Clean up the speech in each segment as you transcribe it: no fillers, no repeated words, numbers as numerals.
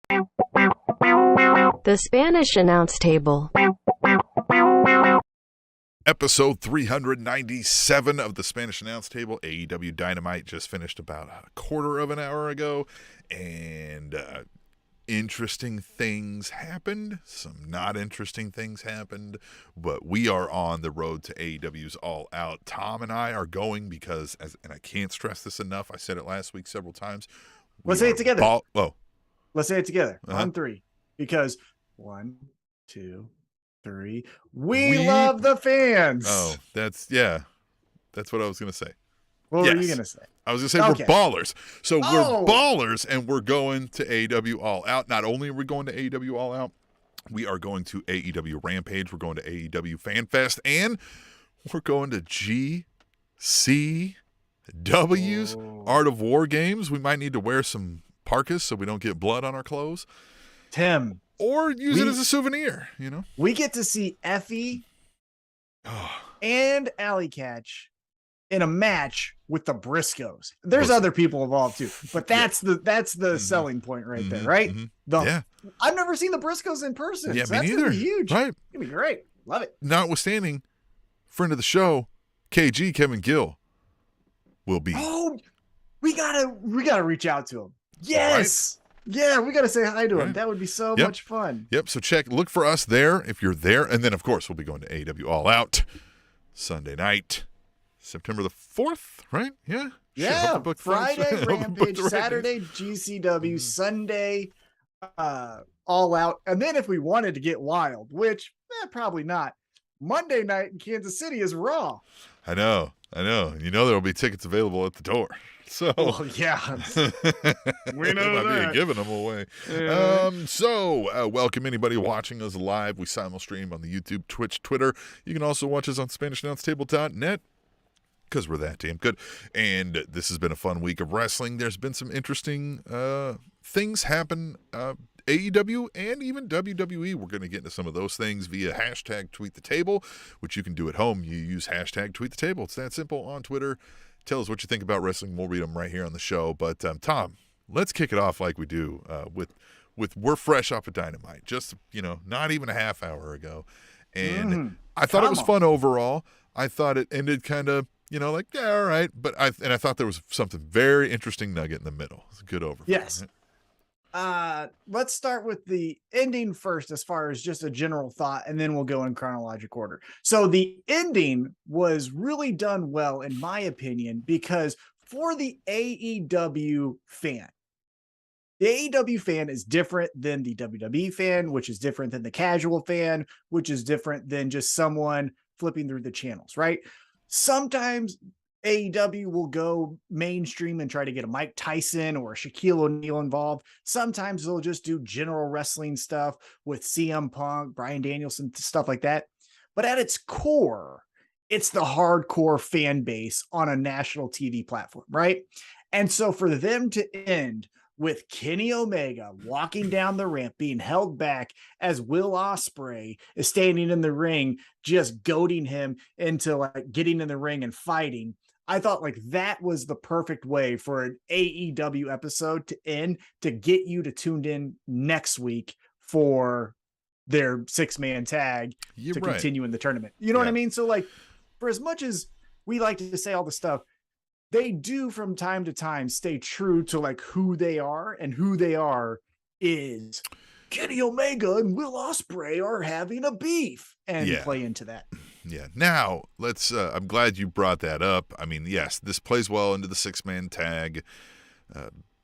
The Spanish Announce Table. Episode 397 of the Spanish Announce Table. AEW Dynamite just finished about a quarter of an hour ago, and interesting things happened. Some not interesting things happened, but we are on the road to AEW's All Out. Tom and I are going because, and I can't stress this enough, I said it last week several times. Let's say it together. Let's say it together. On three. Because 1, 2, 3. We love the fans. Oh, that's what I was going to say. What were you going to say? I was going to say we're ballers. So we're ballers, and we're going to AEW All Out. Not only are we going to AEW All Out, we are going to AEW Rampage. We're going to AEW Fan Fest, and we're going to GCW's Art of War Games. We might need to wear some parkas so we don't get blood on our clothes. Tim. Or use it as a souvenir, you know? We get to see Effie and Alley Catch in a match with the Briscoes. There's other people involved too, but that's the selling point right there, right? I've never seen the Briscoes in person. Yeah, so me that's neither. Gonna be huge. Right. It's gonna be great. Love it. Notwithstanding, friend of the show, KG Kevin Gill will be. Oh, we gotta reach out to him. Yes. Right. Yeah, we got to say hi to him. That would be so much fun. Yep, so look for us there if you're there. And then, of course, we'll be going to AEW All Out Sunday night, September the 4th, right? Yeah. Yeah, Friday, Rampage, Saturday, GCW, Sunday, All Out. And then if we wanted to get wild, which probably not, Monday night in Kansas City is Raw. I know. You know there will be tickets available at the door. So yeah, we know that. Giving them away. Welcome anybody watching us live. We simulstream on the YouTube, Twitch, Twitter. You can also watch us on SpanishAnnounceTable.net because we're that damn good. And this has been a fun week of wrestling. There's been some interesting things happen. AEW and even WWE. We're going to get into some of those things via hashtag Tweet the Table, which you can do at home. You use hashtag Tweet the Table. It's that simple on Twitter. Tell us what you think about wrestling. We'll read them right here on the show. But, Tom, let's kick it off like we do with we're fresh off of Dynamite. Just, not even a half hour ago. And I thought it was fun overall. I thought it ended kind of, all right. But I thought there was something very interesting nugget in the middle. It's a good overview. Yes. Right? Let's start with the ending first, as far as just a general thought, and then we'll go in chronological order. So the ending was really done well, in my opinion, because for the AEW fan is different than the WWE fan, which is different than the casual fan, which is different than just someone flipping through the channels, right? Sometimes AEW will go mainstream and try to get a Mike Tyson or a Shaquille O'Neal involved. Sometimes they'll just do general wrestling stuff with CM Punk, Bryan Danielson, stuff like that. But at its core, it's the hardcore fan base on a national TV platform, right? And so for them to end with Kenny Omega walking down the ramp, being held back as Will Ospreay is standing in the ring, just goading him into getting in the ring and fighting, I thought that was the perfect way for an AEW episode to end, to get you to tune in next week for their 6-man tag continue in the tournament. You know what I mean? So for as much as we like to say all the stuff, they do from time to time stay true to who they are, and who they are is Kenny Omega and Will Ospreay are having a beef, and play into that. Yeah. Now let's. I'm glad you brought that up. I mean, yes, this plays well into the 6-man tag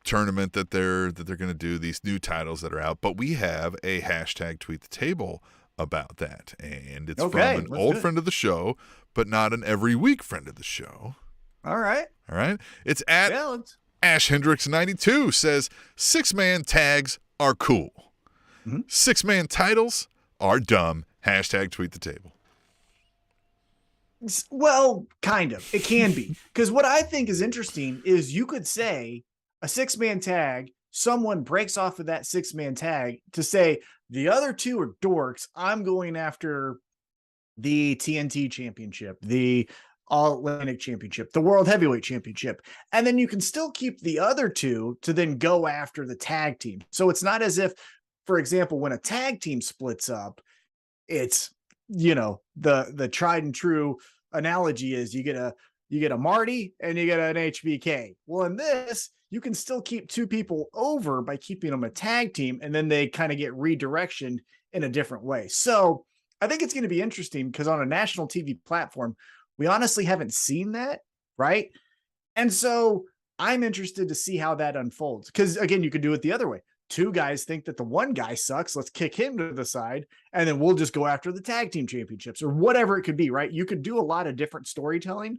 tournament that they're going to do, these new titles that are out. But we have a hashtag Tweet the Table about that, and it's from an old friend of the show, but not an every week friend of the show. All right. It's at Ash Hendricks 92 says 6-man tags are cool. 6-man titles are dumb. Hashtag Tweet the Table. Well, kind of. It can be. Because what I think is interesting is you could say a 6-man tag, someone breaks off of that 6-man tag to say, the other two are dorks. I'm going after the TNT championship, the All Atlantic Championship, the World Heavyweight Championship. And then you can still keep the other two to then go after the tag team. So it's not as if, for example, when a tag team splits up, it's, the tried and true analogy is you get a Marty and you get an HBK. Well, in this, you can still keep two people over by keeping them a tag team, and then they kind of get redirectioned in a different way. So I think it's going to be interesting because on a national TV platform, we honestly haven't seen that, right? And so I'm interested to see how that unfolds. Because again, you could do it the other way. Two guys think that the one guy sucks. Let's kick him to the side, and then we'll just go after the tag team championships or whatever it could be, right? You could do a lot of different storytelling,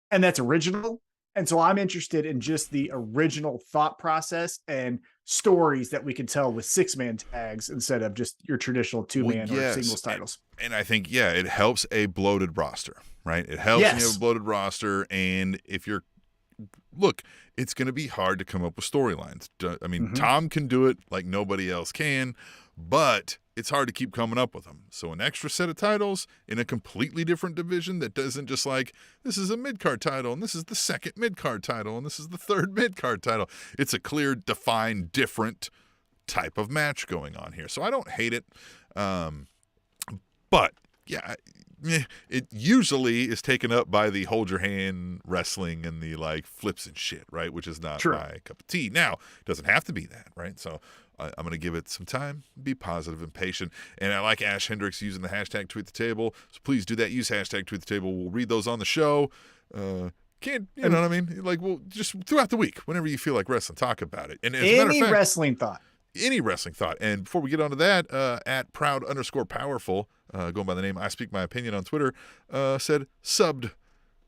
and that's original. And so I'm interested in just the original thought process and stories that we can tell with 6-man tags instead of just your traditional 2-man or singles titles. And I think, it helps a bloated roster, right? It helps when you have a bloated roster. And if it's going to be hard to come up with storylines. I mean, Tom can do it like nobody else can, but it's hard to keep coming up with them. So an extra set of titles in a completely different division that doesn't just like, this is a mid-card title, and this is the second mid-card title, and this is the third mid-card title. It's a clear, defined, different type of match going on here. So I don't hate it. But, it usually is taken up by the hold your hand wrestling and the like flips and shit, right? Which is not my cup of tea. Now, it doesn't have to be that, right? So I'm going to give it some time, be positive and patient. And I like Ash Hendricks using the hashtag tweet the table. So please do that. Use hashtag tweet the table. We'll read those on the show. You know what I mean? Like, we'll just throughout the week, whenever you feel like wrestling, talk about it. And as a matter of fact, any wrestling thought. And before we get onto that, at proud_powerful, going by the name I Speak My Opinion on Twitter, said subbed.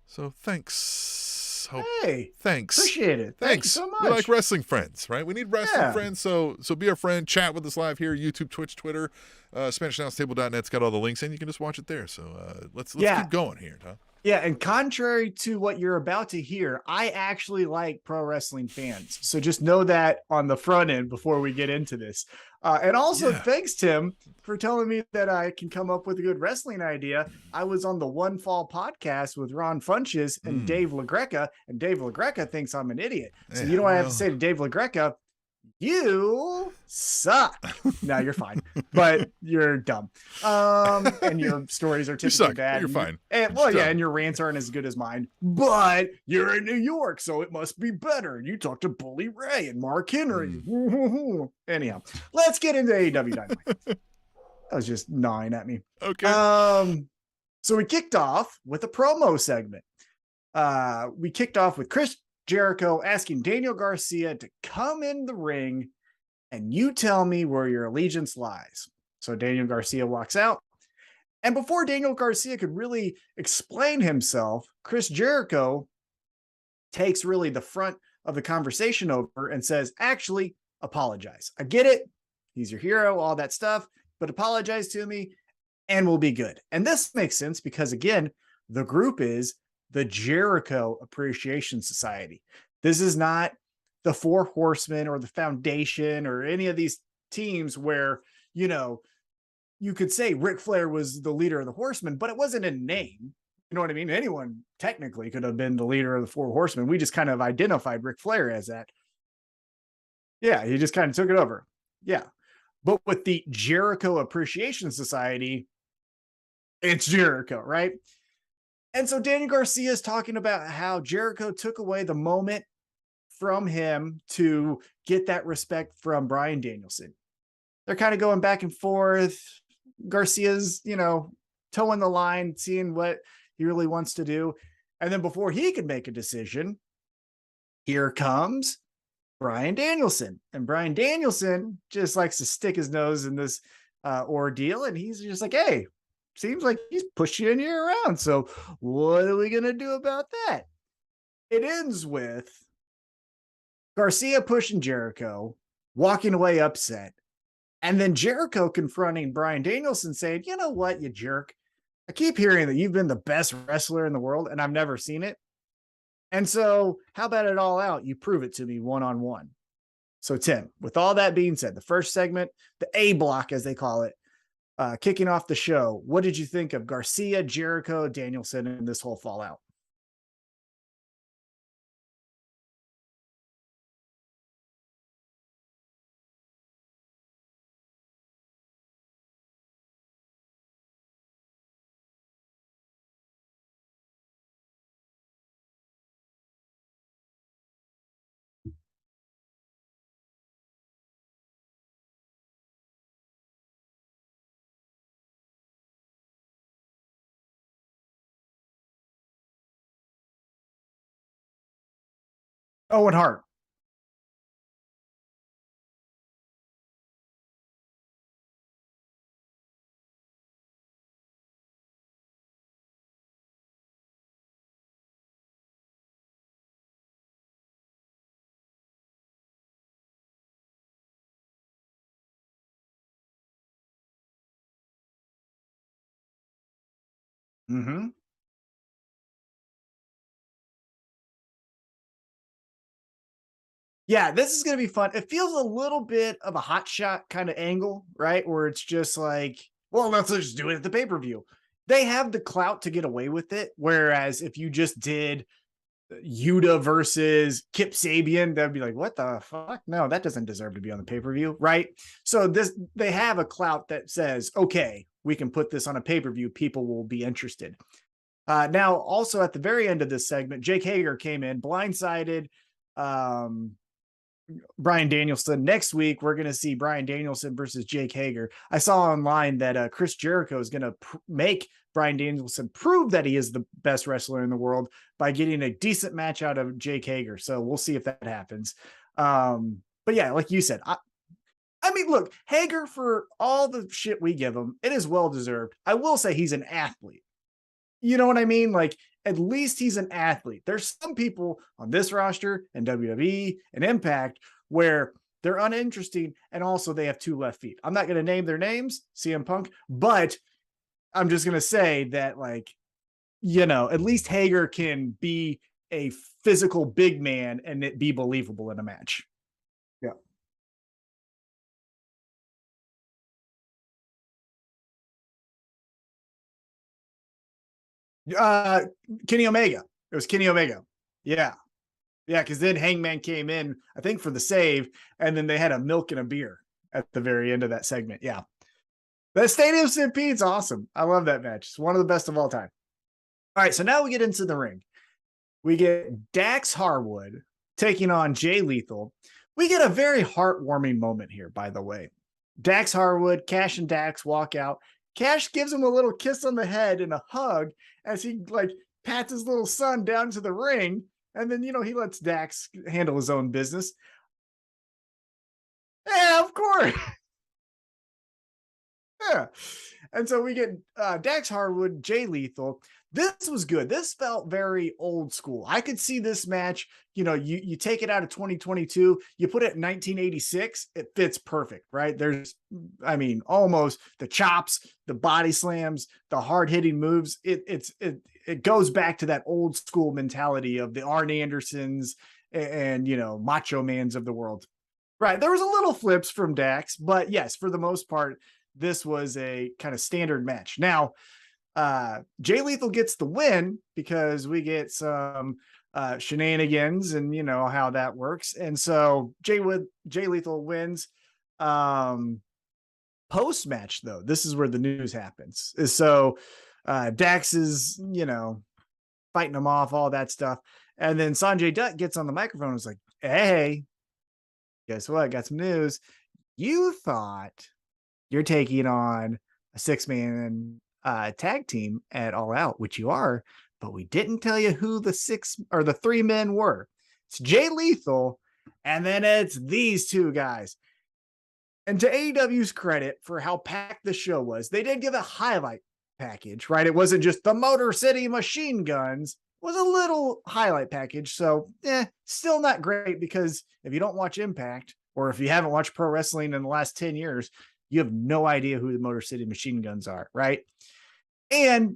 So thanks. Thanks. Appreciate it. Thanks so much. We like wrestling friends, right? We need wrestling friends. So be our friend. Chat with us live here, YouTube, Twitch, Twitter. SpanishAnnounceTable.net's got all the links, and you can just watch it there. So let's keep going here, Tom. Yeah, and contrary to what you're about to hear, I actually like pro wrestling fans. So just know that on the front end before we get into this. And also, thanks, Tim, for telling me that I can come up with a good wrestling idea. I was on the One Fall podcast with Ron Funches and Dave LaGreca, and Dave LaGreca thinks I'm an idiot. So you know what I have to say to Dave LaGreca? You suck. No, you're fine, but you're dumb. And your stories are typically bad. You're fine. And your rants aren't as good as mine, but you're in New York, so it must be better. You talk to Bully Ray and Mark Henry. Anyhow, let's get into AEW Dynamite. That was just gnawing at me. Okay. So we kicked off with a promo segment. We kicked off with Chris Jericho asking Daniel Garcia to come in the ring and you tell me where your allegiance lies. So Daniel Garcia walks out. And before Daniel Garcia could really explain himself, Chris Jericho takes really the front of the conversation over and says, actually, apologize. I get it. He's your hero, all that stuff, but apologize to me and we'll be good. And this makes sense because, again, the group is the Jericho Appreciation Society. This is not the Four Horsemen or the Foundation or any of these teams where, you could say Ric Flair was the leader of the Horsemen, but it wasn't a name. You know what I mean? Anyone technically could have been the leader of the Four Horsemen. We just kind of identified Ric Flair as that. Yeah, he just kind of took it over. Yeah. But with the Jericho Appreciation Society, it's Jericho, right? And so Daniel Garcia is talking about how Jericho took away the moment from him to get that respect from Bryan Danielson. They're kind of going back and forth. Garcia's, towing the line, seeing what he really wants to do. And then before he can make a decision, here comes Bryan Danielson. And Bryan Danielson just likes to stick his nose in this ordeal. And he's just like, hey, seems like he's pushing you around. So what are we going to do about that? It ends with Garcia pushing Jericho, walking away upset. And then Jericho confronting Bryan Danielson saying, you know what, you jerk. I keep hearing that you've been the best wrestler in the world and I've never seen it. And so how about it all out? You prove it to me one-on-one. So Tim, with all that being said, the first segment, the A block, as they call it, kicking off the show, what did you think of Garcia, Jericho, Danielson, and this whole fallout? Owen Hart. Mm-hmm. Yeah, this is going to be fun. It feels a little bit of a hot shot kind of angle, right? Where it's just like, well, let's just do it at the pay per view. They have the clout to get away with it. Whereas if you just did Yuta versus Kip Sabian, that'd be like, what the fuck? No, that doesn't deserve to be on the pay per view, right? So they have a clout that says, okay, we can put this on a pay per view. People will be interested. Now, also at the very end of this segment, Jake Hager came in blindsided. Um, Brian Danielson. Next week, we're going to see Brian Danielson versus Jake Hager. I saw online that Chris Jericho is going to make Brian Danielson prove that he is the best wrestler in the world by getting a decent match out of Jake Hager. So we'll see if that happens. But yeah, like you said, I mean, look, Hager, for all the shit we give him, it is well deserved. I will say he's an athlete. You know what I mean? Like, at least he's an athlete. There's some people on this roster and WWE and Impact where they're uninteresting and also they have two left feet. I'm not going to name their names, CM Punk, but I'm just going to say that, like, you know, at least Hager can be a physical big man and it be believable in a match. Yeah. Uh, Kenny Omega. It was Kenny Omega. Yeah. Yeah, because then Hangman came in, I think, for the save, and then they had a milk and a beer at the very end of that segment. Yeah. That Stadium Stampede's awesome. I love that match. It's one of the best of all time. All right, so now we get into the ring. We get Dax Harwood taking on Jay Lethal. We get a very heartwarming moment here, by the way. Dax Harwood, Cash and Dax walk out. Cash gives him a little kiss on the head and a hug as he like pats his little son down to the ring. And then, you know, he lets Dax handle his own business. Yeah, of course. Yeah. And so we get Dax Harwood, Jay Lethal. This was good. This felt very old school. I could see this match, you know, you take it out of 2022, you put it in 1986, it fits perfect, right? There's, I mean, almost the chops, the body slams, the hard hitting moves. It goes back to that old school mentality of the Arn Andersons and, you know, Macho Mans of the world. Right. There was a little flips from Dax, but yes, for the most part, this was a kind of standard match. Now, Jay Lethal gets the win because we get some shenanigans and you know how that works. And so Jay Lethal wins. Post match though, this is where the news happens. So Dax is, you know, fighting him off, all that stuff. And then Sanjay Dutt gets on the microphone and is like, hey, guess what? Got some news. You thought you're taking on a 6-man tag team at All Out, which you are, but we didn't tell you who the 3 men were. It's Jay Lethal, and then it's these two guys. And to AEW's credit for how packed the show was, they did give a highlight package, right? It wasn't just the Motor City Machine Guns. It was a little highlight package. So, still not great because if you don't watch Impact or if you haven't watched pro wrestling in the last 10 years, you have no idea who the Motor City Machine Guns are, right? And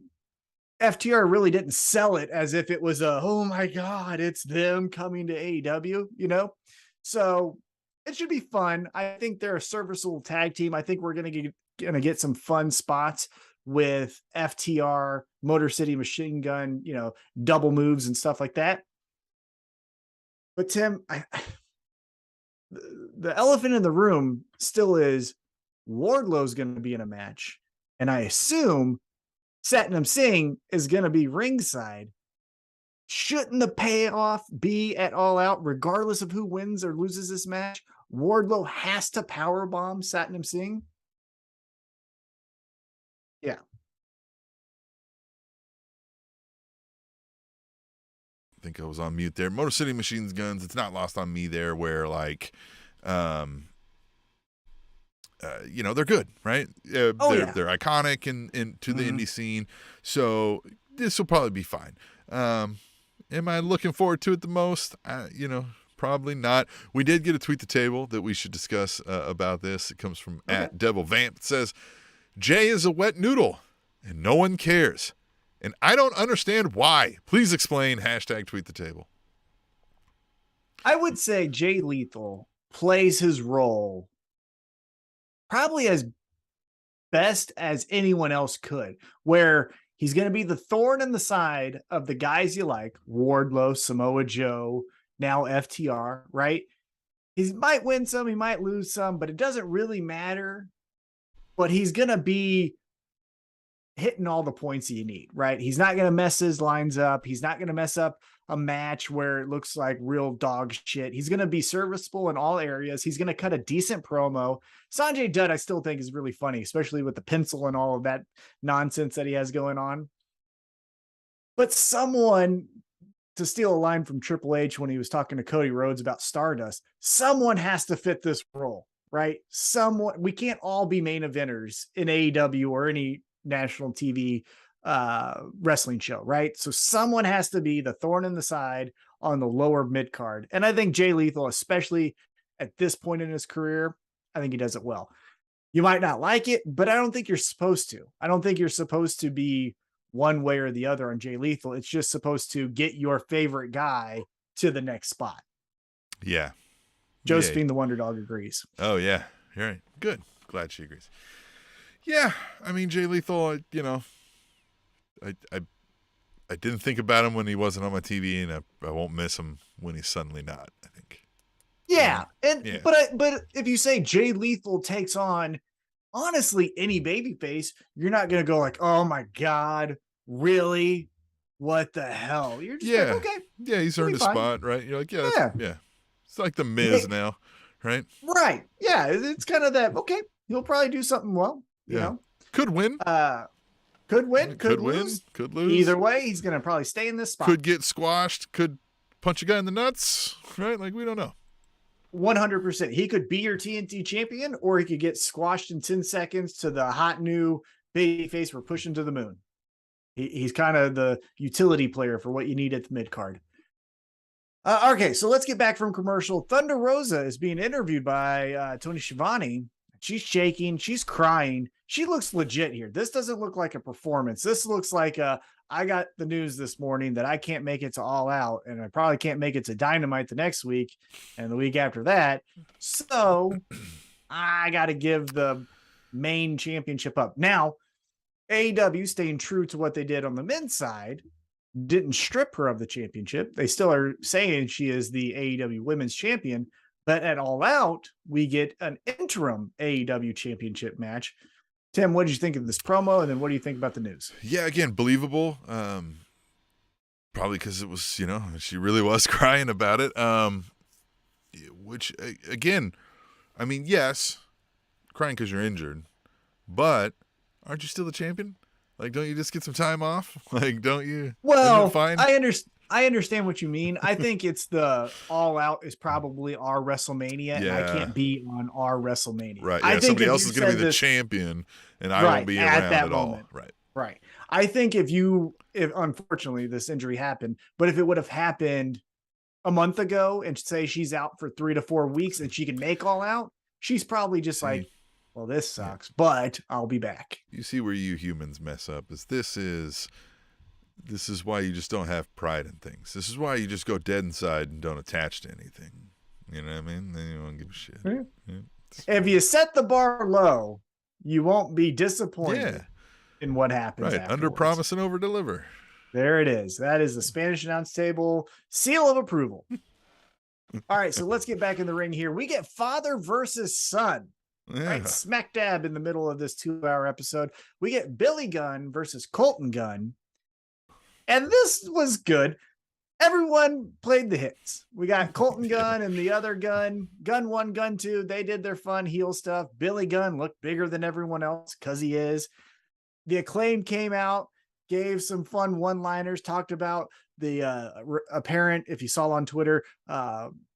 FTR really didn't sell it as if it was oh my God, it's them coming to AEW, you know? So it should be fun. I think they're a serviceable tag team. I think we're going to get some fun spots with FTR, Motor City Machine Gun, you know, double moves and stuff like that. But Tim, the elephant in the room still is Wardlow's going to be in a match. And I assume Satnam Singh is going to be ringside. Shouldn't the payoff be at All Out, regardless of who wins or loses this match? Wardlow has to powerbomb Satnam Singh. Yeah. think I was on mute there. Motor City Machine Guns. It's not lost on me there where like, they're good, right? They're iconic in to the indie scene. So this will probably be fine. Am I looking forward to it the most? Probably not. We did get a tweet the table that we should discuss about this. It comes from @DevilVamp. It says, Jay is a wet noodle and no one cares. And I don't understand why. Please explain. #tweet the table. I would say Jay Lethal plays his role probably as best as anyone else could, where he's going to be the thorn in the side of the guys you like, Wardlow, Samoa Joe, now FTR, right? He might win some, he might lose some, but it doesn't really matter. But he's going to be hitting all the points you need, right? He's not going to mess his lines up. He's not going to mess up a match where it looks like real dog shit. He's going to be serviceable in all areas. He's going to cut a decent promo. Sanjay Dutt, I still think, is really funny, especially with the pencil and all of that nonsense that he has going on. But someone, to steal a line from Triple H when he was talking to Cody Rhodes about Stardust, someone has to fit this role, right? We can't all be main eventers in AEW or any national TV wrestling show, right? So someone has to be the thorn in the side on the lower mid card. And I think Jay Lethal, especially at this point in his career, I think he does it well. You might not like it, but I don't think you're supposed to. I don't think you're supposed to be one way or the other on Jay Lethal. It's just supposed to get your favorite guy to the next spot. Yeah. Josephine the Wonder Dog agrees. Oh yeah. You're right. Good. Glad she agrees. Yeah. I mean, Jay Lethal, I didn't think about him when he wasn't on my TV, and I won't miss him when he's suddenly not, I think. Yeah. But if you say Jay Lethal takes on honestly any babyface, you're not going to go like, oh my God, really? What the hell? You're just like, okay. Yeah, he's earned a spot, right? You're like, yeah. It's like the Miz now, right? Right. Yeah. It's kind of that, okay, he'll probably do something well, you know. Could win. Could win, could lose. Could lose. Either way, he's going to probably stay in this spot. Could get squashed, could punch a guy in the nuts, right? Like, we don't know. 100%. He could be your TNT champion, or he could get squashed in 10 seconds to the hot new babyface we're pushing to the moon. He's kind of the utility player for what you need at the mid card. Okay, so let's get back from commercial. Thunder Rosa is being interviewed by Tony Schiavone. She's shaking. She's crying. She looks legit here. This doesn't look like a performance. This looks like I got the news this morning that I can't make it to All Out, and I probably can't make it to Dynamite the next week and the week after that. So I got to give the main championship up. Now, AEW, staying true to what they did on the men's side, didn't strip her of the championship. They still are saying she is the AEW women's champion, but at All Out, we get an interim AEW championship match. Tim, what did you think of this promo? And then what do you think about the news? Yeah, again, believable. Probably because it was, she really was crying about it. Which, again, I mean, yes, crying because you're injured, but aren't you still the champion? Like, don't you just get some time off? Like, don't you? Well, fine? I understand what you mean. I think it's the All Out is probably our WrestleMania, and I can't be on our WrestleMania. Right. Yeah, I think somebody else is going to be the champion, and I won't be around at all. Right. Right. I think if unfortunately this injury happened, but if it would have happened a month ago and say she's out for 3 to 4 weeks and she can make All Out, she's probably just like, well, this sucks, but I'll be back. You see where you humans mess up this is why you just don't have pride in things. This is why you just go dead inside and don't attach to anything. You know what I mean? Then you won't give a shit. Yeah. If you set the bar low, you won't be disappointed in what happens. Right. Under promise and over deliver. There it is. That is the Spanish announce table seal of approval. All right. So let's get back in the ring here. We get father versus son. Yeah. Right. Smack dab in the middle of this 2-hour episode. We get Billy Gunn versus Colton Gunn. And this was good. Everyone played the hits. We got Colton Gunn and the other Gunn. Gunn 1, Gunn 2. They did their fun heel stuff. Billy Gunn looked bigger than everyone else because he is. The Acclaimed came out, gave some fun one-liners, talked about the apparent, if you saw on Twitter,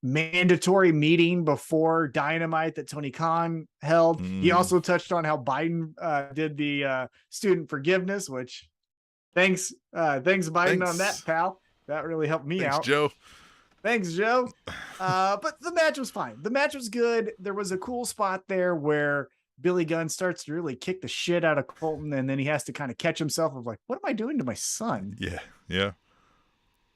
mandatory meeting before Dynamite that Tony Khan held. He also touched on how Biden did the student forgiveness, which thanks Biden on that, pal. That really helped me out. Joe. Thanks, Joe. But the match was fine. The match was good. There was a cool spot there where Billy Gunn starts to really kick the shit out of Colton, and then he has to kind of catch himself of like, what am I doing to my son? Yeah.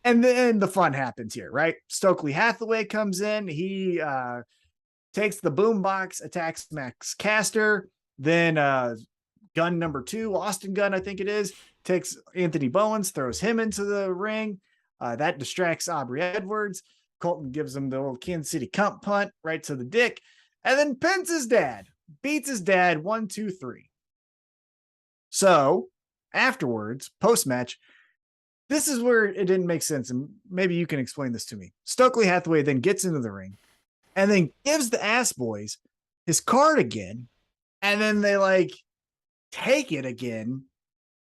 And then the fun happens here, right? Stokely Hathaway comes in. He takes the boombox, attacks Max Caster. Then Gunn number 2, Austin Gunn, I think it is, takes Anthony Bowens, throws him into the ring. That distracts Aubrey Edwards. Colton gives him the old Kansas City comp punt right to the dick, and then pins his dad. Beats his dad 1, 2, 3. So afterwards, post-match, this is where it didn't make sense. And maybe you can explain this to me. Stokely Hathaway then gets into the ring and then gives the Ass Boys his card again. And then they like take it again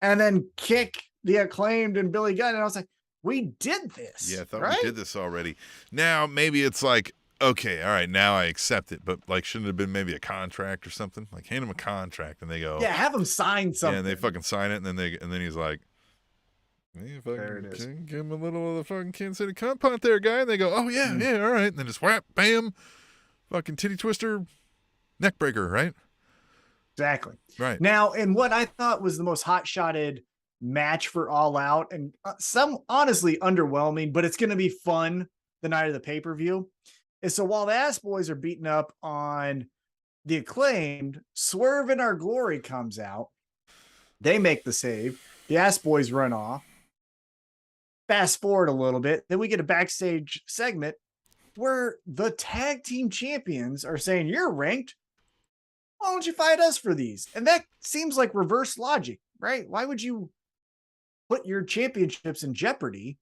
and then kick the Acclaimed and Billy Gunn. And I was like, we did this. Yeah, I thought right? we did this already. Now, maybe it's like, okay, all right, now I accept it, but like, shouldn't it have been maybe a contract or something? Like, hand him a contract, and they go, yeah, have him sign something. Yeah, and they fucking sign it, and then he's like, hey, there it is. Give him a little of the fucking Kansas City comp punt there, guy. And they go, oh yeah, all right, and then just whap, bam, fucking titty twister, neck breaker, right? Exactly. Right. Now, in what I thought was the most hot-shotted match for All Out, and some honestly underwhelming, but it's going to be fun the night of the pay-per-view. And so while the Ass Boys are beating up on the Acclaimed, Swerve in Our Glory comes out. They make the save. The Ass Boys run off. Fast forward a little bit. Then we get a backstage segment where the tag team champions are saying, you're ranked. Why don't you fight us for these? And that seems like reverse logic, right? Why would you put your championships in jeopardy?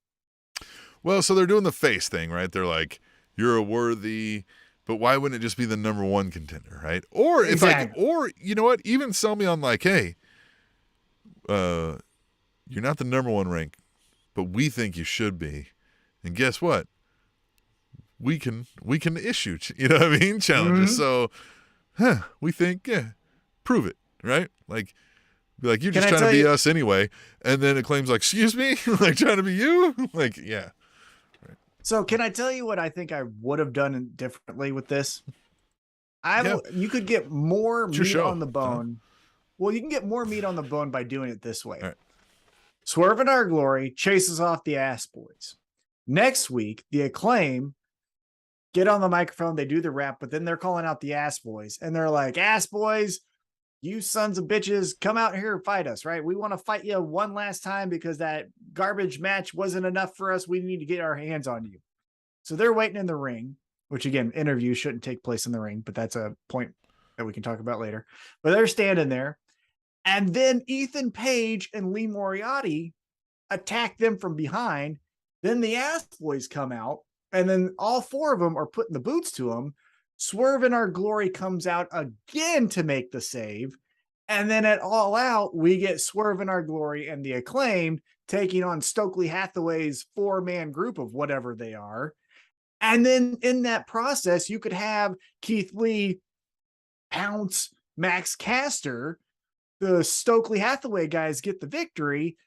Well, so they're doing the face thing, right? They're like, you're a worthy, but why wouldn't it just be the number 1 contender, right? Or it's exactly. like, or you know what? Even sell me on like, hey, you're not the number 1 rank, but we think you should be. And guess what? We can issue, you know what I mean? Challenges. So, we think, prove it, right? Like, be like, you're just trying to be us anyway. And then it claims like, excuse me, like trying to be you? Like, yeah. So can I tell you what I think I would have done differently with this? You could get more meat on the bone. Well, you can get more meat on the bone by doing it this way. All right. Swerve in Our Glory chases off the Ass Boys. Next week, the Acclaim get on the microphone. They do the rap, but then they're calling out the Ass Boys. And they're like, Ass Boys, you sons of bitches, come out here and fight us, right? We want to fight you one last time because that garbage match wasn't enough for us. We need to get our hands on you. So they're waiting in the ring, which again, interviews shouldn't take place in the ring, but that's a point that we can talk about later. But they're standing there. And then Ethan Page and Lee Moriarty attack them from behind. Then the Ass Boys come out, and then all 4 of them are putting the boots to them. Swerve in Our Glory comes out again to make the save. And then at All Out, we get Swerve in Our Glory and the Acclaimed taking on Stokely Hathaway's 4-man group of whatever they are. And then in that process, you could have Keith Lee pounce Max Caster. The Stokely Hathaway guys get the victory.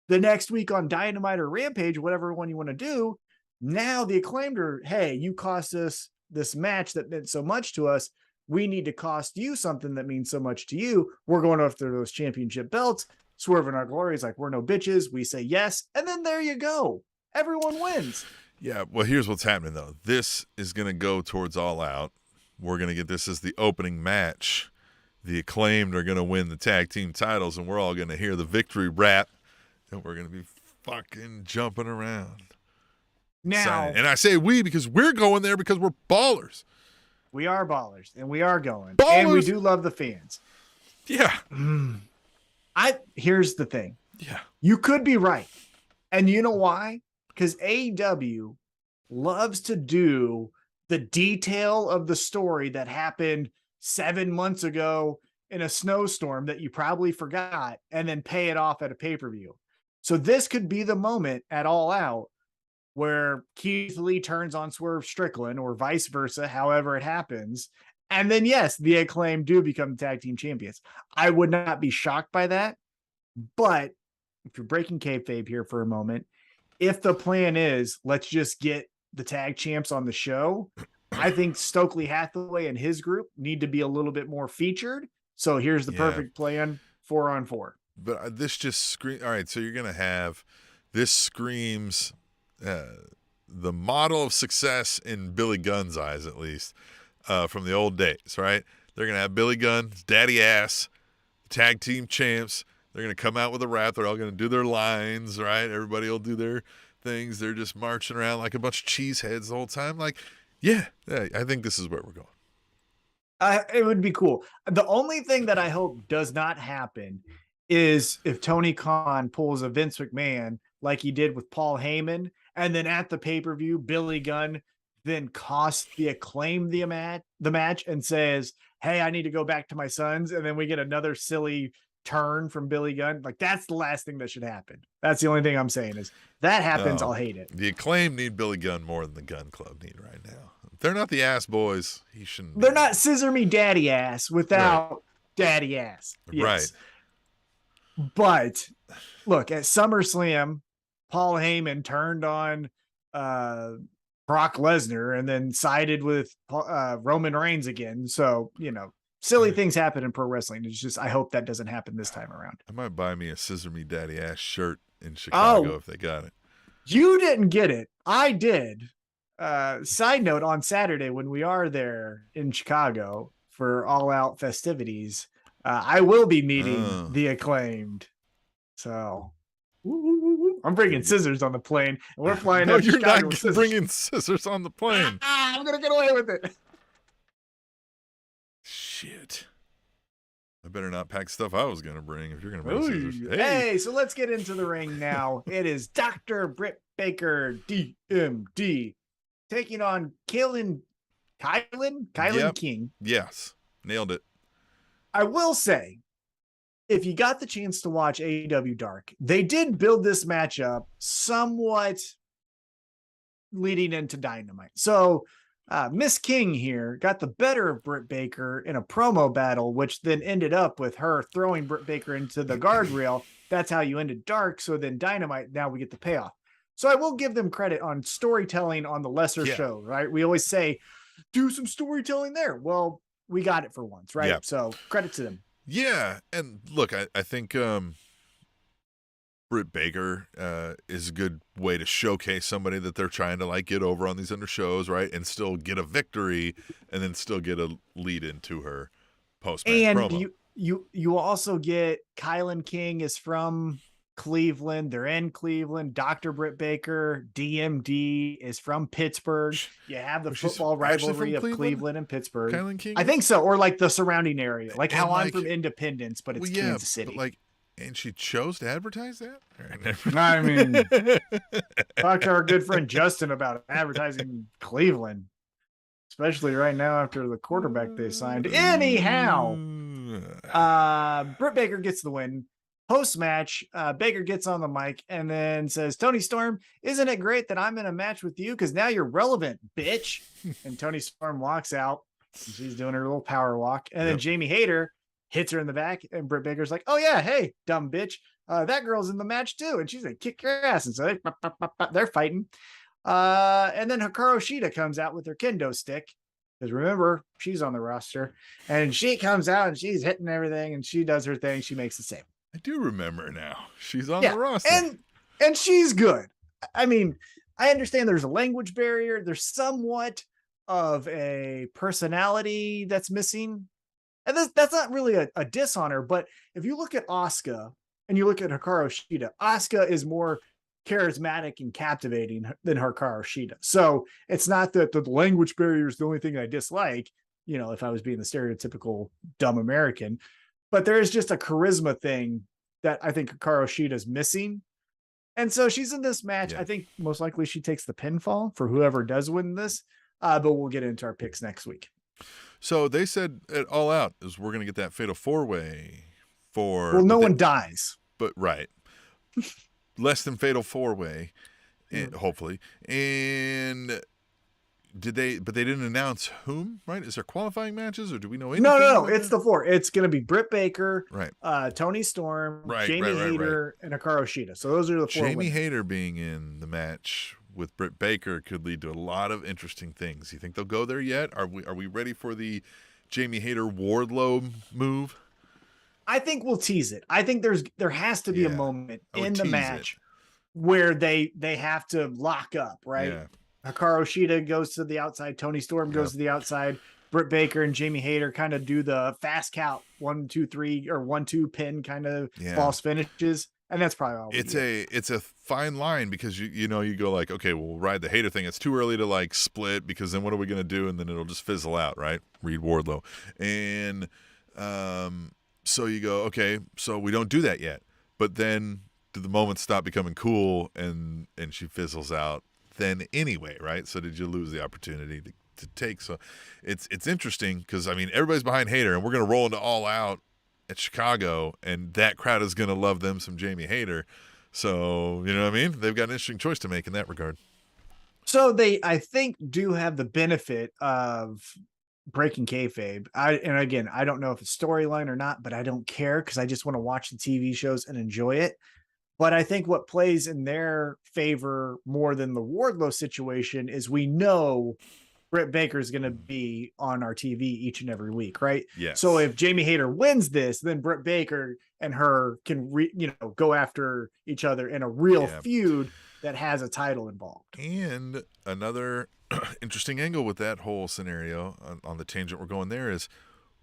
The next week on Dynamite or Rampage, whatever one you want to do. Now the Acclaimed are, hey, you cost us this match that meant so much to us. We need to cost you something that means so much to you. We're going after those championship belts. Swerve in Our Glory is like, we're no bitches. We say yes. And then there you go. Everyone wins. Yeah, well, here's what's happening, though. This is going to go towards All Out. We're going to get this as the opening match. The Acclaimed are going to win the tag team titles, and we're all going to hear the victory rap, and we're going to be fucking jumping around. Now, and I say we because we're going there because we're ballers. We are ballers, and we are going. Ballers. And we do love the fans. Yeah. Here's the thing. Yeah. You could be right. And you know why? Because AEW loves to do the detail of the story that happened 7 months ago in a snowstorm that you probably forgot, and then pay it off at a pay-per-view. So this could be the moment at All Out where Keith Lee turns on Swerve Strickland or vice versa, however it happens. And then, yes, the Acclaim do become tag team champions. I would not be shocked by that. But if you're breaking kayfabe here for a moment, if the plan is let's just get the tag champs on the show, I think Stokely Hathaway and his group need to be a little bit more featured. So here's the perfect plan, 4-on-4. But this just screams. All right, so you're going to have this screams the model of success in Billy Gunn's eyes, at least, from the old days, right? They're going to have Billy Gunn, Daddy Ass, tag team champs. They're going to come out with a rap. They're all going to do their lines, right? Everybody will do their things. They're just marching around like a bunch of cheeseheads the whole time. Like, yeah, I think this is where we're going. It would be cool. The only thing that I hope does not happen is if Tony Khan pulls a Vince McMahon like he did with Paul Heyman, and then at the pay-per-view, Billy Gunn then costs the Acclaim the match and says, hey, I need to go back to my sons. And then we get another silly turn from Billy Gunn. Like, that's the last thing that should happen. That's the only thing I'm saying is that happens. I'll hate it. The Acclaim need Billy Gunn more than the Gun Club need right now. If they're not the ass boys, he shouldn't. They're not scissor me daddy ass without daddy ass. Yes. Right. But look, at SummerSlam, Paul Heyman turned on Brock Lesnar and then sided with Roman Reigns again. So, silly things happen in pro wrestling. It's just, I hope that doesn't happen this time around. I might buy me a Scissor Me Daddy Ass shirt in Chicago if they got it. You didn't get it. I did. Side note, on Saturday, when we are there in Chicago for All Out festivities, I will be meeting the Acclaimed. So I'm bringing scissors on the plane, and we're flying. No, you're not bringing scissors on the plane. I'm gonna get away with it. Shit. I better not pack stuff I was gonna bring if you're gonna bring scissors. Hey, so let's get into the ring now. It is Dr. Britt Baker, DMD, taking on Kylan King. Yes, nailed it. I will say, if you got the chance to watch AEW Dark, they did build this matchup somewhat leading into Dynamite. So Miss King here got the better of Britt Baker in a promo battle, which then ended up with her throwing Britt Baker into the guardrail. That's how you ended Dark. So then Dynamite, now we get the payoff. So I will give them credit on storytelling on the lesser show, right? We always say, do some storytelling there. Well, we got it for once, right? Yeah. So credit to them. Yeah, and look, I think Britt Baker is a good way to showcase somebody that they're trying to get over on these under shows, right? And still get a victory, and then still get a lead into her post-match promo. And you also get Kylan King is from Cleveland. They're in Cleveland. Dr. Britt Baker, DMD, is from Pittsburgh. You have the football rivalry of Cleveland and Pittsburgh. Kylan King, I think so, or the surrounding area, how I'm from Independence, but it's Kansas City. But and she chose to advertise that. I mean, talk to our good friend Justin about advertising Cleveland, especially right now after the quarterback they signed. Anyhow, Britt Baker gets the win. Post-match, Baker gets on the mic and then says, Tony Storm, isn't it great that I'm in a match with you? Because now you're relevant, bitch. And Tony Storm walks out. And she's doing her little power walk. And then Jamie Hayter hits her in the back. And Britt Baker's like, oh, yeah, hey, dumb bitch. That girl's in the match, too. And she's like, kick your ass. And so they're fighting. And then Hikaru Shida comes out with her kendo stick. Because remember, she's on the roster. And she comes out and she's hitting everything. And she does her thing. She makes the save. I do remember now. She's on the roster. And she's good. I mean, I understand there's a language barrier. There's somewhat of a personality that's missing. And that's not really a diss on her. But if you look at Asuka and you look at Hikaru Shida, Asuka is more charismatic and captivating than Hikaru Shida. So it's not that the language barrier is the only thing I dislike, if I was being the stereotypical dumb American. But there is just a charisma thing that I think Hikaru Shida is missing. And so she's in this match. I think most likely she takes the pinfall for whoever does win this. But we'll get into our picks next week. So they said at All Out is we're going to get that fatal 4-way for... Well, no one dies. But right. less than fatal 4-way, hopefully. And but they didn't announce whom, right? Is there qualifying matches, or do we know anything? No. It's the 4. It's going to be Britt Baker, right? Tony Storm, Right, Jamie Hayter, and Hikaru Shida. So those are the 4. Jamie Hayter being in the match with Britt Baker could lead to a lot of interesting things. You think they'll go there yet? Are we ready for the Jamie Hayter Wardlow move? I think we'll tease it. I think there has to be a moment in the match where they have to lock up, right? Yeah. Hikaru Shida goes to the outside, Tony Storm goes to the outside, Britt Baker and Jamie Hayter kind of do the fast count 1, 2, 3 or 1, 2 pin kind of false finishes, and that's probably all. It's a fine line because you go like, okay, we'll ride the Hayter thing. It's too early to like split because then what are we gonna do? And then it'll just fizzle out, right? Read Wardlow, and so you go, okay, so we don't do that yet. But then do the moments stop becoming cool and she fizzles out then anyway, right? So did you lose the opportunity to take? So it's interesting because, I mean, everybody's behind Hayter, and we're going to roll into All Out at Chicago, and that crowd is going to love them some Jamie Hayter. So, you know what I mean? They've got an interesting choice to make in that regard. So they, I think, do have the benefit of breaking kayfabe. And again, I don't know if it's storyline or not, but I don't care because I just want to watch the TV shows and enjoy it. But I think what plays in their favor more than the Wardlow situation is we know Britt Baker is going to be on our TV each and every week, right? Yes. So if Jamie Hayter wins this, then Britt Baker and her can go after each other in a real feud that has a title involved. And another interesting angle with that whole scenario on the tangent we're going there is,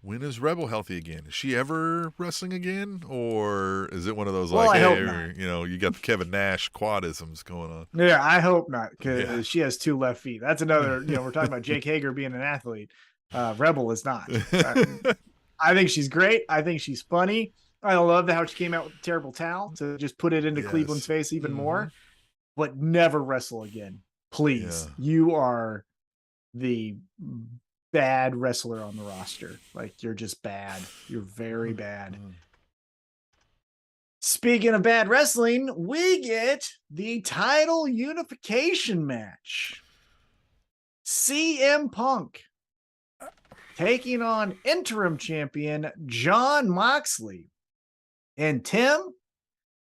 when is Rebel healthy again? Is she ever wrestling again? Or is it one of those you got the Kevin Nash quadisms going on? Yeah, I hope not, because she has 2 left feet. That's another, we're talking about Jake Hager being an athlete. Rebel is not. I think she's great. I think she's funny. I love how she came out with a terrible towel to just put it into Cleveland's face even more. But never wrestle again. Please. Yeah. You are the bad wrestler on the roster. Like, you're just bad. You're very bad. Speaking of bad wrestling, we get the title unification match. CM Punk taking on interim champion Jon Moxley. And Tim,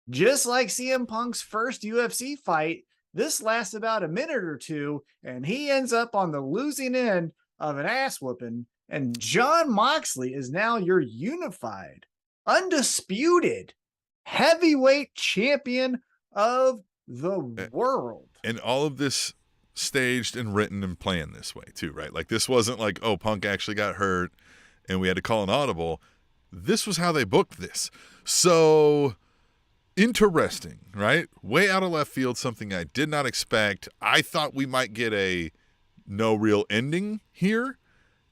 just like CM Punk's first UFC fight, this lasts about a minute or two, and he ends up on the losing end of an ass whooping, and Jon Moxley is now your unified, undisputed heavyweight champion of the world. And all of this staged and written and planned this way too, right? Like, this wasn't like, oh, Punk actually got hurt and we had to call an audible. This was how they booked this. So interesting, right? Way out of left field, something I did not expect. I thought we might get a no real ending here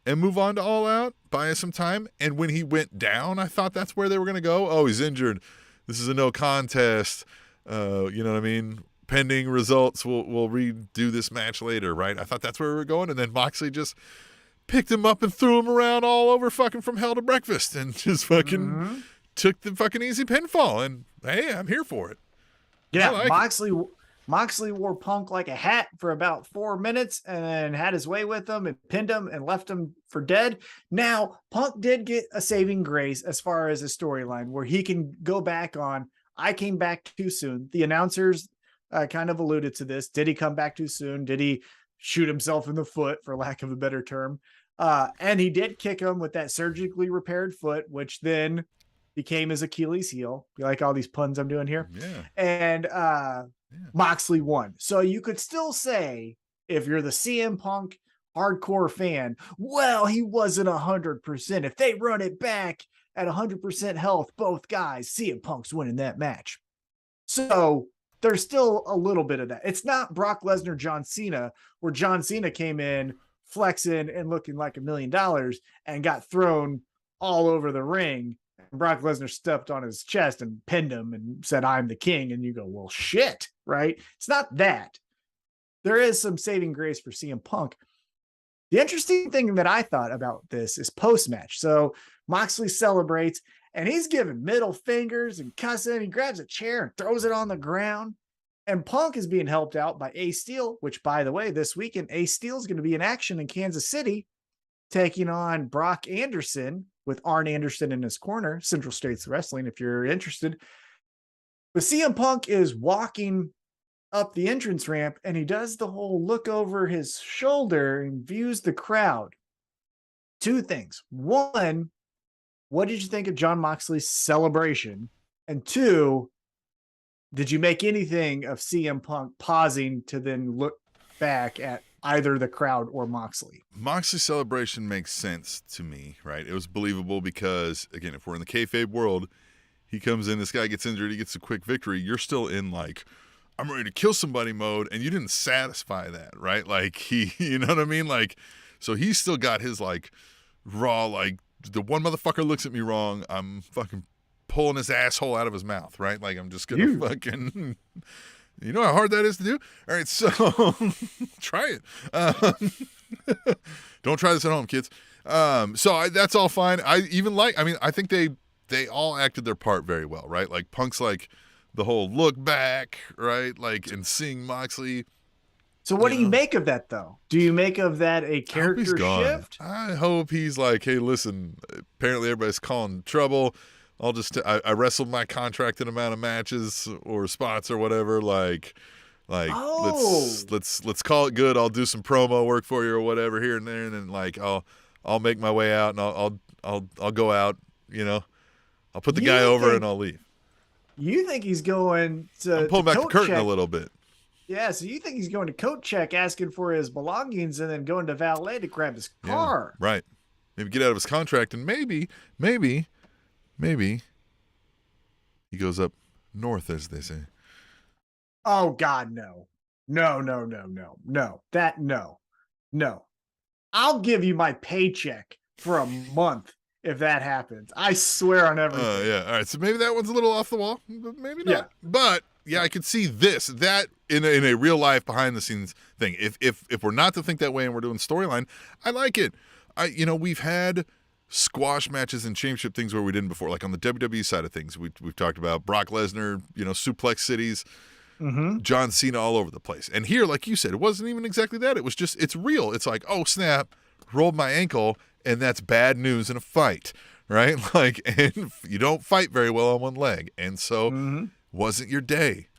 and move on to All Out, buy us some time. And when he went down, I thought that's where they were going to go. Oh, he's injured. This is a no contest. You know what I mean? Pending results, we'll redo this match later, right? I thought that's where we were going. And then Moxley just picked him up and threw him around all over fucking from hell to breakfast and just fucking took the fucking easy pinfall. And hey, I'm here for it. Yeah, like Moxley wore Punk like a hat for about 4 minutes and had his way with him and pinned him and left him for dead. Now, Punk did get a saving grace as far as a storyline where he can go back on, I came back too soon. The announcers kind of alluded to this. Did he come back too soon? Did he shoot himself in the foot, for lack of a better term? And he did kick him with that surgically repaired foot, which then became his Achilles heel. You like all these puns I'm doing here? Yeah. And Moxley won. So you could still say, if you're the CM Punk hardcore fan, well, he wasn't 100%. If they run it back at 100% health, both guys, CM Punk's winning that match. So there's still a little bit of that. It's not Brock Lesnar, John Cena, where John Cena came in flexing and looking like $1 million and got thrown all over the ring. And Brock Lesnar stepped on his chest and pinned him and said, I'm the king. And you go, well, shit, right? It's not that. There is some saving grace for CM Punk. The interesting thing that I thought about this is post-match. So Moxley celebrates, and he's giving middle fingers and cussing. He grabs a chair and throws it on the ground. And Punk is being helped out by Ace Steel, which, by the way, this weekend, Ace Steel is going to be in action in Kansas City, taking on Brock Anderson with Arn Anderson in his corner, Central States Wrestling, if you're interested. But CM Punk is walking up the entrance ramp, and he does the whole look over his shoulder and views the crowd. Two things. One, what did you think of Jon Moxley's celebration? And two, did you make anything of CM Punk pausing to then look back at either the crowd or Moxley? Moxley's celebration makes sense to me, right? It was believable because, again, if we're in the kayfabe world, he comes in, this guy gets injured, he gets a quick victory. You're still in, like, I'm ready to kill somebody mode, and you didn't satisfy that, right? Like, you know what I mean? Like, so he's still got his, like, raw, like, the one motherfucker looks at me wrong, I'm fucking pulling his asshole out of his mouth, right? Like, I'm just gonna fucking, you know how hard that is to do? All right, so try it. Don't try this at home, kids. That's all fine. I think they all acted their part very well, right? Like, Punk's like the whole look back, right? Like, and seeing Moxley. So what do you make of that, though? Do you make of that a character shift? I hope he's like, hey, listen, apparently everybody's calling trouble. I'll just I wrestled my contracted amount of matches or spots or whatever. Like let's call it good. I'll do some promo work for you or whatever here and there, and then like I'll make my way out and I'll go out. You know, I'll put the guy over and I'll leave. You think he's going to? I'm pulling back the curtain a little bit. Yeah, so you think he's going to coat check, asking for his belongings, and then going to valet to grab his car? Yeah, right. Maybe get out of his contract, and maybe he goes up north, as they say. Oh God, no. I'll give you my paycheck for a month if that happens. I swear on everything. Yeah. All right. So maybe that one's a little off the wall, but maybe not. Yeah. But yeah, I could see that in a real life behind the scenes thing. If we're not to think that way and we're doing storyline, I like it. We've had squash matches and championship things where we didn't before, like on the WWE side of things. We've talked about Brock Lesnar, suplex cities, John Cena all over the place. And here, like you said, it wasn't even exactly that. It was just, it's real. It's like, oh snap, rolled my ankle, and that's bad news in a fight, right? Like, and you don't fight very well on one leg, and so wasn't your day.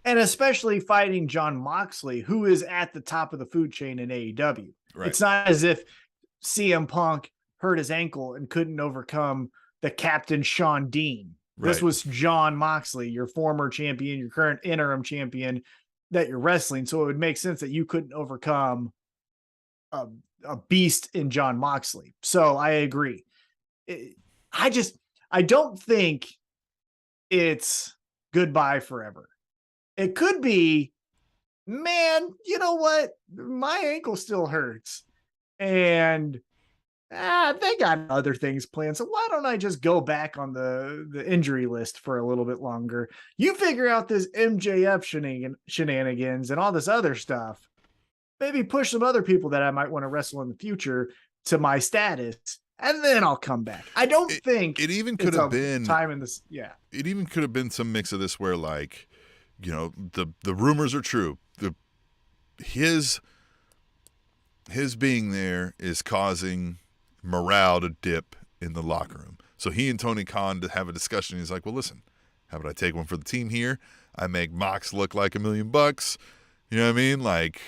And especially fighting Jon Moxley, who is at the top of the food chain in AEW. Right. It's not as if CM Punk hurt his ankle and couldn't overcome the Captain Shawn Dean. Right. This was Jon Moxley, your former champion, your current interim champion that you're wrestling. So it would make sense that you couldn't overcome a beast in Jon Moxley. So I agree. I don't think it's goodbye forever. It could be, man, you know what? My ankle still hurts. And they got other things planned. So why don't I just go back on the injury list for a little bit longer? You figure out this MJF shenanigans and all this other stuff. Maybe push some other people that I might want to wrestle in the future to my status, and then I'll come back. I don't think it even could have been time in this. Yeah, it even could have been some mix of this where, like, the rumors are true. His being there is causing morale to dip in the locker room. So he and Tony Khan to have a discussion. He's like, well, listen, how about I take one for the team here? I make Mox look like $1 million. You know what I mean? Like,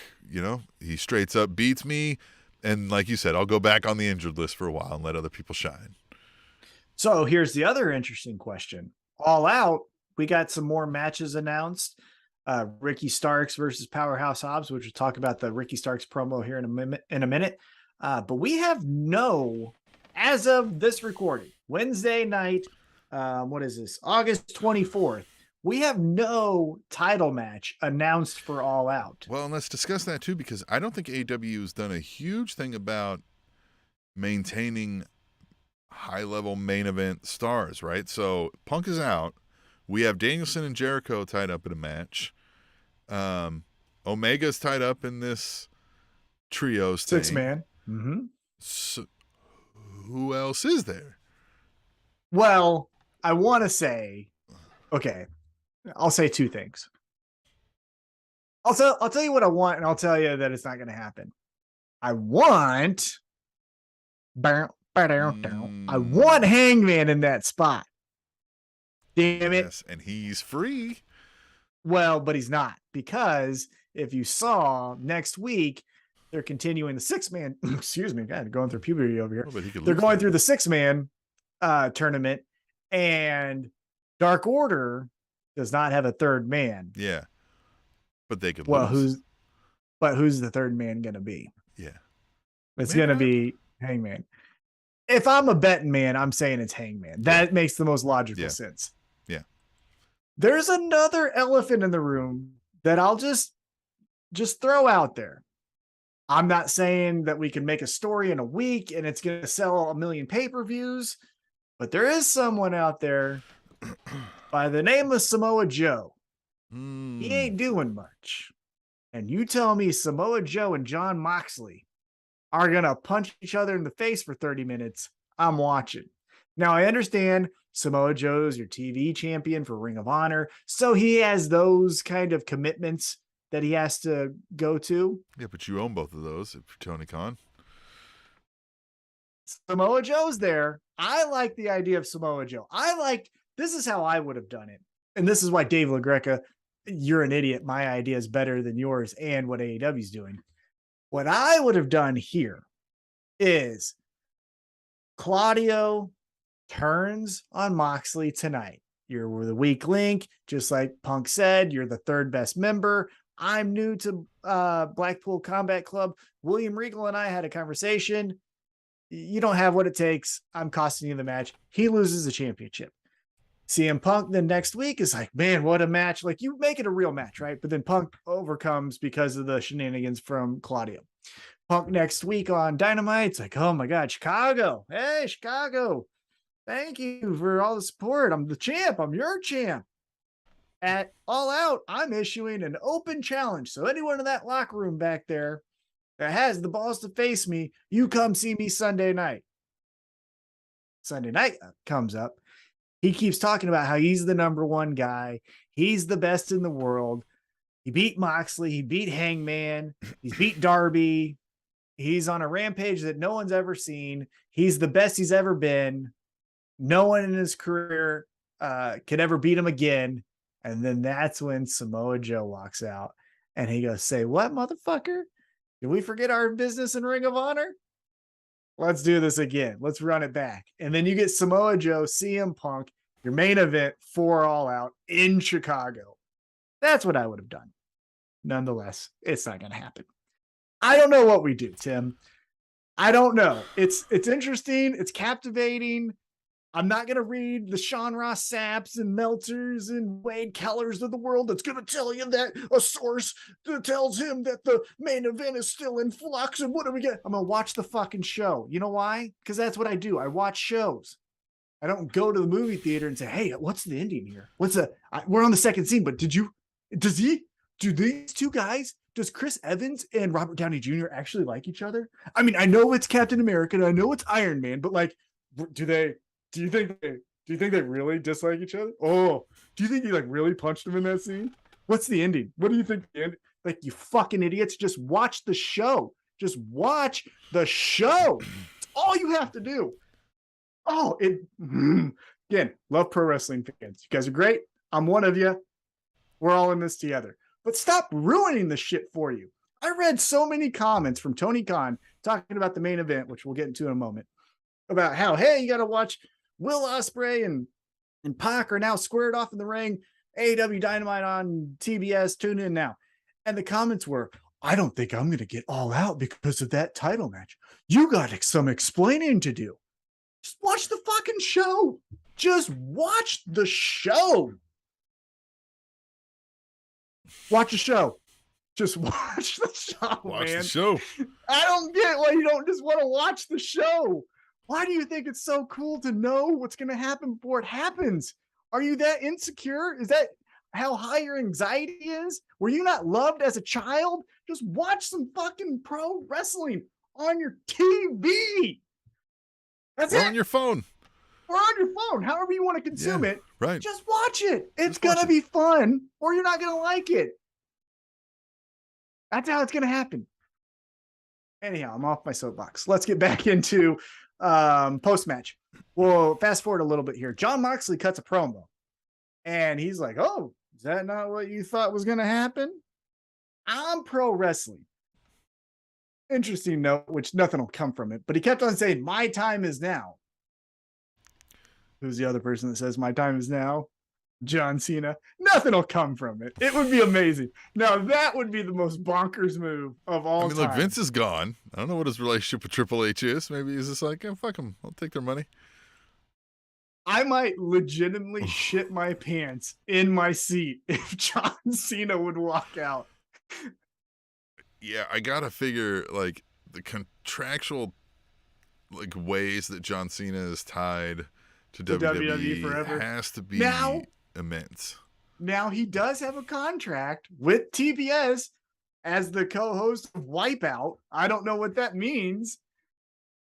he straight up beats me. And like you said, I'll go back on the injured list for a while and let other people shine. So here's the other interesting question. All Out, we got some more matches announced. Ricky Starks versus Powerhouse Hobbs, which we'll talk about the Ricky Starks promo here in a minute. But we have as of this recording, Wednesday night, what is this? August 24th. We have no title match announced for All Out. Well, and let's discuss that too, because I don't think AEW has done a huge thing about maintaining high-level main event stars, right? So Punk is out. We have Danielson and Jericho tied up in a match. Omega's tied up in this trios thing. 6-man. So who else is there? Well, I want to say, okay, I'll say two things. I'll tell you what I want, and I'll tell you that it's not going to happen. I want, I want Hangman in that spot. Damn it. Yes, and he's free. Well, but he's not, because if you saw next week, they're continuing the 6-man. Excuse me, God, going through puberty over here. They're going through the 6-man tournament, and Dark Order does not have a third man. Yeah, but they could. Well, who's the third man going to be? Yeah, it's going to be Hangman. If I'm a betting man, I'm saying it's Hangman. That makes the most logical sense. Yeah. There's another elephant in the room that I'll just throw out there. I'm not saying that we can make a story in a week and it's going to sell 1 million pay-per-views, but there is someone out there by the name of Samoa Joe. He ain't doing much. And you tell me Samoa Joe and Jon Moxley are going to punch each other in the face for 30 minutes, I'm watching. Now, I understand Samoa Joe's your TV champion for Ring of Honor, so he has those kind of commitments that he has to go to. Yeah, but you own both of those for Tony Khan. Samoa Joe's there. I like the idea of Samoa Joe. This is how I would have done it. And this is why Dave LaGreca, you're an idiot. My idea is better than yours and what AEW's doing. What I would have done here is Claudio turns on Moxley tonight. You're the weak link, just like Punk said. You're the third best member. I'm new to Blackpool Combat Club. William Regal and I had a conversation. You don't have what it takes. I'm costing you the match. He loses the championship. CM Punk then next week is like, man, what a match. Like, you make it a real match, right? But then Punk overcomes because of the shenanigans from Claudio. Punk next week on Dynamite, it's like, oh my God, Chicago. Hey, Chicago. Thank you for all the support. I'm the champ. I'm your champ. At All Out, I'm issuing an open challenge. So anyone in that locker room back there that has the balls to face me, you come see me Sunday night. Sunday night comes up. He keeps talking about how he's the number one guy. He's the best in the world. He beat Moxley. He beat Hangman. He's beat Darby. He's on a rampage that no one's ever seen. He's the best he's ever been. No one in his career could ever beat him again. And then that's when Samoa Joe walks out and he goes, say what, motherfucker? Did we forget our business in Ring of Honor? Let's do this again. Let's run it back. And then you get Samoa Joe, CM Punk, your main event for All Out in Chicago. That's what I would have done. Nonetheless, it's not going to happen. I don't know what we do, Tim. I don't know. It's interesting. It's captivating. I'm not going to read the Sean Ross Sapps and Meltzers and Wade Kellers of the world that's going to tell you that a source that tells him that the main event is still in flux. And what do we get? I'm going to watch the fucking show. You know why? Because that's what I do. I watch shows. I don't go to the movie theater and say, hey, what's the ending here? We're on the second scene, but do these two guys, does Chris Evans and Robert Downey Jr. actually like each other? I mean, I know it's Captain America and I know it's Iron Man, but like, do you think they really dislike each other? Oh, do you think he like really punched him in that scene? What's the ending? What do you think the end? Like, you fucking idiots, just watch the show. Just watch the show. It's all you have to do. Again, love pro wrestling fans. You guys are great. I'm one of you. We're all in this together. But stop ruining the shit for you. I read so many comments from Tony Khan talking about the main event, which we'll get into in a moment, about how, hey, you got to watch Will Ospreay and Pac are now squared off in the ring. AEW Dynamite on TBS. Tune in now. And the comments were, I don't think I'm going to get All Out because of that title match. You got some explaining to do. Just watch the fucking show. Just watch the show. Watch the show. Just watch the show, Watch man. the show. I don't get why you don't just want to watch the show. Why do you think it's so cool to know what's going to happen before it happens? Are you that insecure? Is that how high your anxiety is? Were you not loved as a child? Just watch some fucking pro wrestling on your TV. That's it. On your phone. or on your phone, however you want to consume it. Right. Just watch it. It's going to be fun, or you're not going to like it. That's how it's going to happen. Anyhow, I'm off my soapbox. Let's get back into post-match. We'll fast forward a little bit here. Jon Moxley cuts a promo, and he's like, oh, is that not what you thought was going to happen? I'm pro wrestling. Interesting note, which nothing will come from it, but he kept on saying, my time is now. Who's the other person that says my time is now? John Cena. Nothing will come from it. It would be amazing. Now, that would be the most bonkers move of all time. Look, Vince is gone. I don't know what his relationship with Triple H is. Maybe he's just like, fuck him. I'll take their money. I might legitimately shit my pants in my seat if John Cena would walk out. Yeah, I gotta figure, like, the contractual, like, ways that John Cena is tied to WWE forever has to be immense. Now, he does have a contract with TBS as the co-host of Wipeout. I don't know what that means.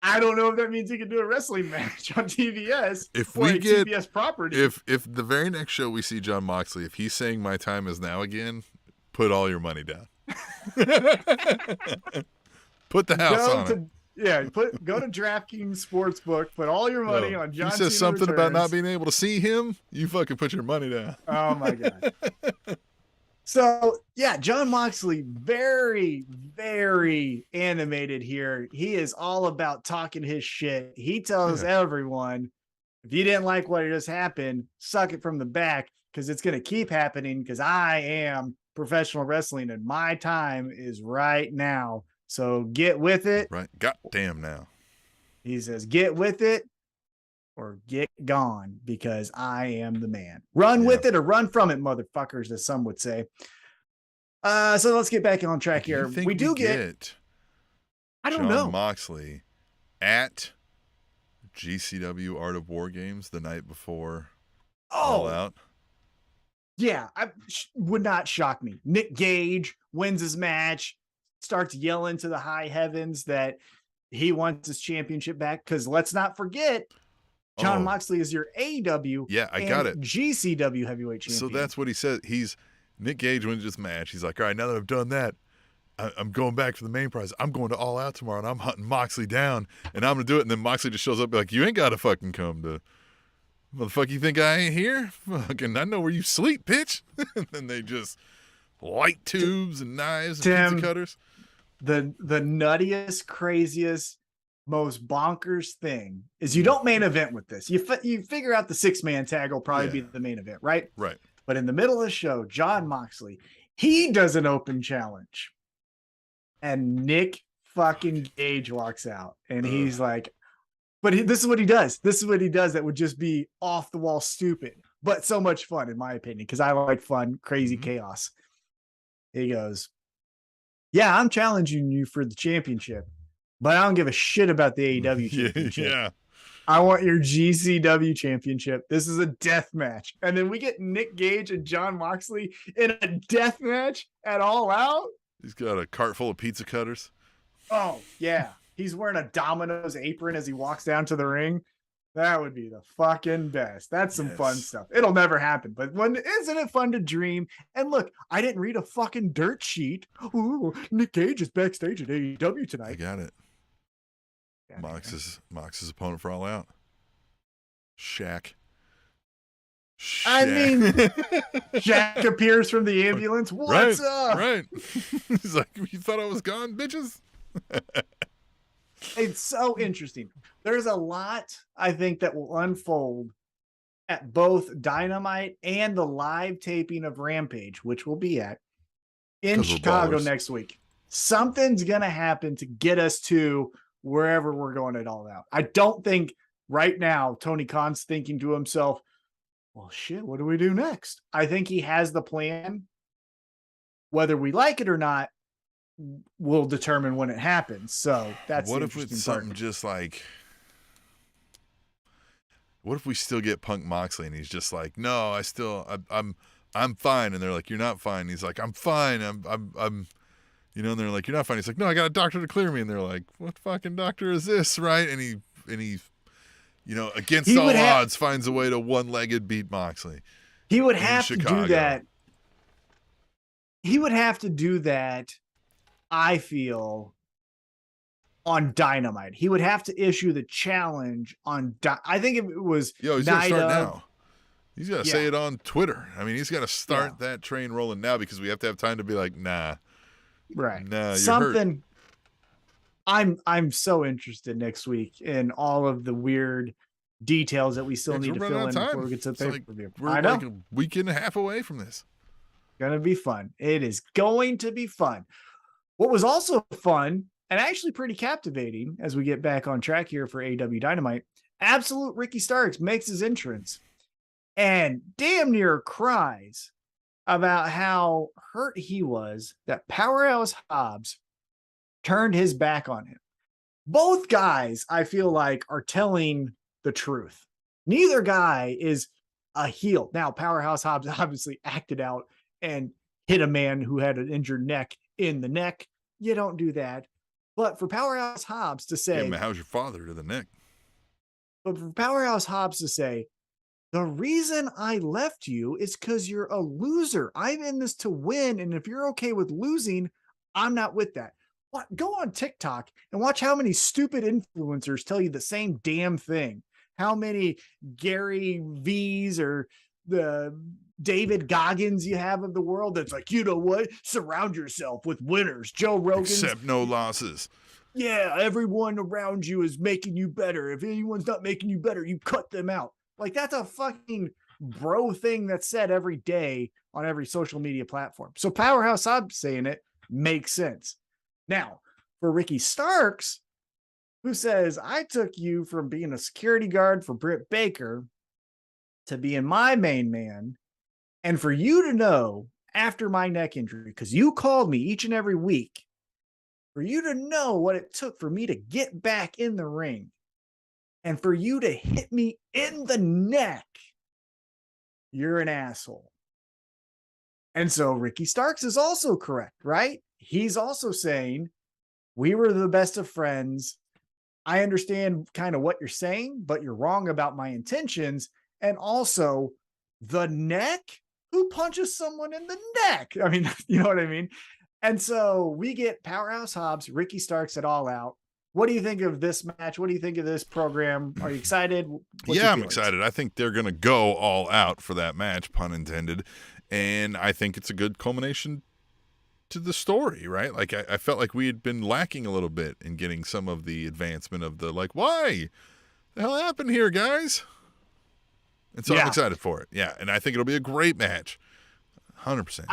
I don't know if that means he can do a wrestling match on TBS. If we get TBS property, if the very next show we see Jon Moxley, if he's saying my time is now again, put all your money down. Put the house on it. Yeah, go to DraftKings Sportsbook, put all your money on John Cena. He says something returns. about not being able to see him, you fucking put your money down. Oh my God. So yeah, Jon Moxley, very, very animated here. He is all about talking his shit. He tells everyone, if you didn't like what just happened, suck it from the back, because it's going to keep happening, because I am professional wrestling and my time is right now. So get with it. Right. Goddamn now. He says, get with it or get gone, because I am the man. Run with it or run from it, motherfuckers, as some would say. So let's get back on track here. We do get I don't know. Jon Moxley at GCW Art of War Games the night before All Out. Yeah, would not shock me. Nick Gage wins his match, starts yelling to the high heavens that he wants his championship back, because let's not forget, Jon Moxley is your AEW GCW heavyweight champion. So that's what he said. Nick Gage wins this match. He's like, all right, now that I've done that, I'm going back for the main prize. I'm going to All Out tomorrow, and I'm hunting Moxley down, and I'm going to do it. And then Moxley just shows up like, you ain't got to fucking come to... Motherfucker, you think I ain't here? Fucking, I know where you sleep, bitch. And then they just light tubes and knives and pizza cutters. The nuttiest, craziest, most bonkers thing is you don't main event with this. You figure out the 6-man tag will probably be the main event, right? Right. But in the middle of the show, Jon Moxley, he does an open challenge. And Nick fucking Gage walks out. And he's like... But this is what he does. This is what he does that would just be off the wall stupid, but so much fun, in my opinion, because I like fun, crazy chaos. He goes, yeah, I'm challenging you for the championship, but I don't give a shit about the AEW championship. Yeah. I want your GCW championship. This is a death match. And then we get Nick Gage and Jon Moxley in a death match at All Out. He's got a cart full of pizza cutters. Oh, yeah. He's wearing a Domino's apron as he walks down to the ring. That would be the fucking best. That's some fun stuff. It'll never happen, but isn't it fun to dream? And look, I didn't read a fucking dirt sheet. Ooh, Nick Gage is backstage at AEW tonight. I got it. Mox's opponent for All Out. Shaq. I mean, Shaq appears from the ambulance. What's up? Right. He's like, you thought I was gone, bitches? It's so interesting. There's a lot, I think, that will unfold at both Dynamite and the live taping of Rampage, which we'll be at in Chicago next week. Something's going to happen to get us to wherever we're going at All Out. I don't think right now Tony Khan's thinking to himself, well, shit, what do we do next? I think he has the plan. Whether we like it or not will determine when it happens. So that's what if it's something just like, what if we still get Punk Moxley and he's just like, no, I'm fine, and they're like, you're not fine. He's like, I'm fine. I'm you know, and they're like, you're not fine. He's like, no, I got a doctor to clear me, and they're like, what fucking doctor is this, right? And he against all odds, finds a way to one-legged beat Moxley. He would have to do that. He would have to do that, I feel, on Dynamite. He would have to issue the challenge on I think if it was he's got to start now. He's got to say it on Twitter. I mean, he's got to start that train rolling now because we have to have time to be like, nah. Right. Nah, something I'm so interested next week in all of the weird details that we still need to fill in before we get to the pay-per-view. We're like a week and a half away from this. Gonna be fun. It is going to be fun. What was also fun and actually pretty captivating as we get back on track here for AEW Dynamite, absolute Ricky Starks makes his entrance and damn near cries about how hurt he was that Powerhouse Hobbs turned his back on him. Both guys, I feel like, are telling the truth. Neither guy is a heel. Now, Powerhouse Hobbs obviously acted out and hit a man who had an injured neck in the neck. You don't do that. But for Powerhouse Hobbs to say, yeah, how's your father to the neck? But for Powerhouse Hobbs to say, the reason I left you is because you're a loser. I'm in this to win. And if you're okay with losing, I'm not with that. Go on TikTok and watch how many stupid influencers tell you the same damn thing. How many Gary V's or the David Goggins you have of the world that's like, you know what? Surround yourself with winners. Joe Rogan. Accept no losses. Yeah, everyone around you is making you better. If anyone's not making you better, you cut them out. Like, that's a fucking bro thing that's said every day on every social media platform. So Powerhouse Hobbs saying it makes sense. Now, for Ricky Starks, who says, I took you from being a security guard for Britt Baker to being my main man. And for you to know after my neck injury, because you called me each and every week, for you to know what it took for me to get back in the ring and for you to hit me in the neck, you're an asshole. And so Ricky Starks is also correct, right? He's also saying, we were the best of friends. I understand kind of what you're saying, but you're wrong about my intentions. And also, the neck? Who punches someone in the neck? I mean, you know what I mean? And so we get Powerhouse Hobbs, Ricky Starks at All Out. What do you think of this match? What do you think of this program? Are you excited? I'm excited. I think they're going to go all out for that match, pun intended. And I think it's a good culmination to the story, right? Like, I felt like we had been lacking a little bit in getting some of the advancement of the, like, why? The hell happened here, guys? And so I'm excited for it. Yeah, and I think it'll be a great match. 100%.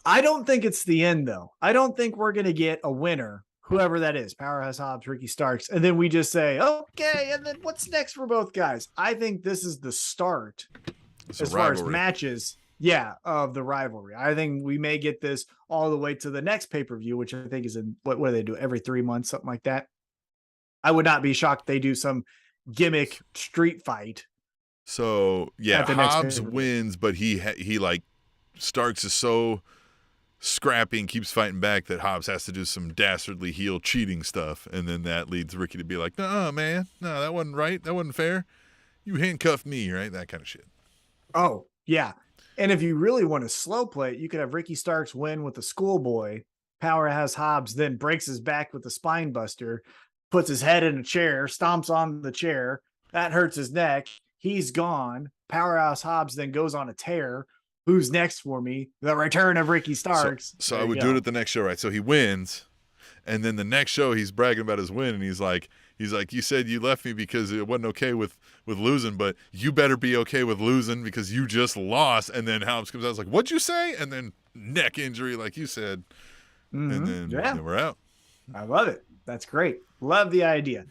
I don't think it's the end, though. I don't think we're going to get a winner, whoever that is, Powerhouse Hobbs, Ricky Starks, and then we just say, okay, and then what's next for both guys? I think this is the start as far as matches, of the rivalry. I think we may get this all the way to the next pay-per-view, which I think is in, what do they do, every 3 months, something like that. I would not be shocked they do some gimmick street fight. So, Hobbs wins, but he like, Starks is so scrappy and keeps fighting back that Hobbs has to do some dastardly heel cheating stuff, and then that leads Ricky to be like, no, man, no, that wasn't right. That wasn't fair. You handcuffed me, right? That kind of shit. Oh, yeah. And if you really want to slow play it, you could have Ricky Starks win with the schoolboy. Powerhouse Hobbs then breaks his back with the spine buster, puts his head in a chair, stomps on the chair. That hurts his neck. He's gone. Powerhouse Hobbs then goes on a tear. Who's next for me? The return of Ricky Starks. So I would do it at the next show, right? So he wins, and then the next show he's bragging about his win, and he's like, you said you left me because it wasn't okay with losing, but you better be okay with losing because you just lost. And then Hobbs comes out, and is like, what'd you say? And then neck injury, like you said, and then we're out. I love it. That's great. Love the idea.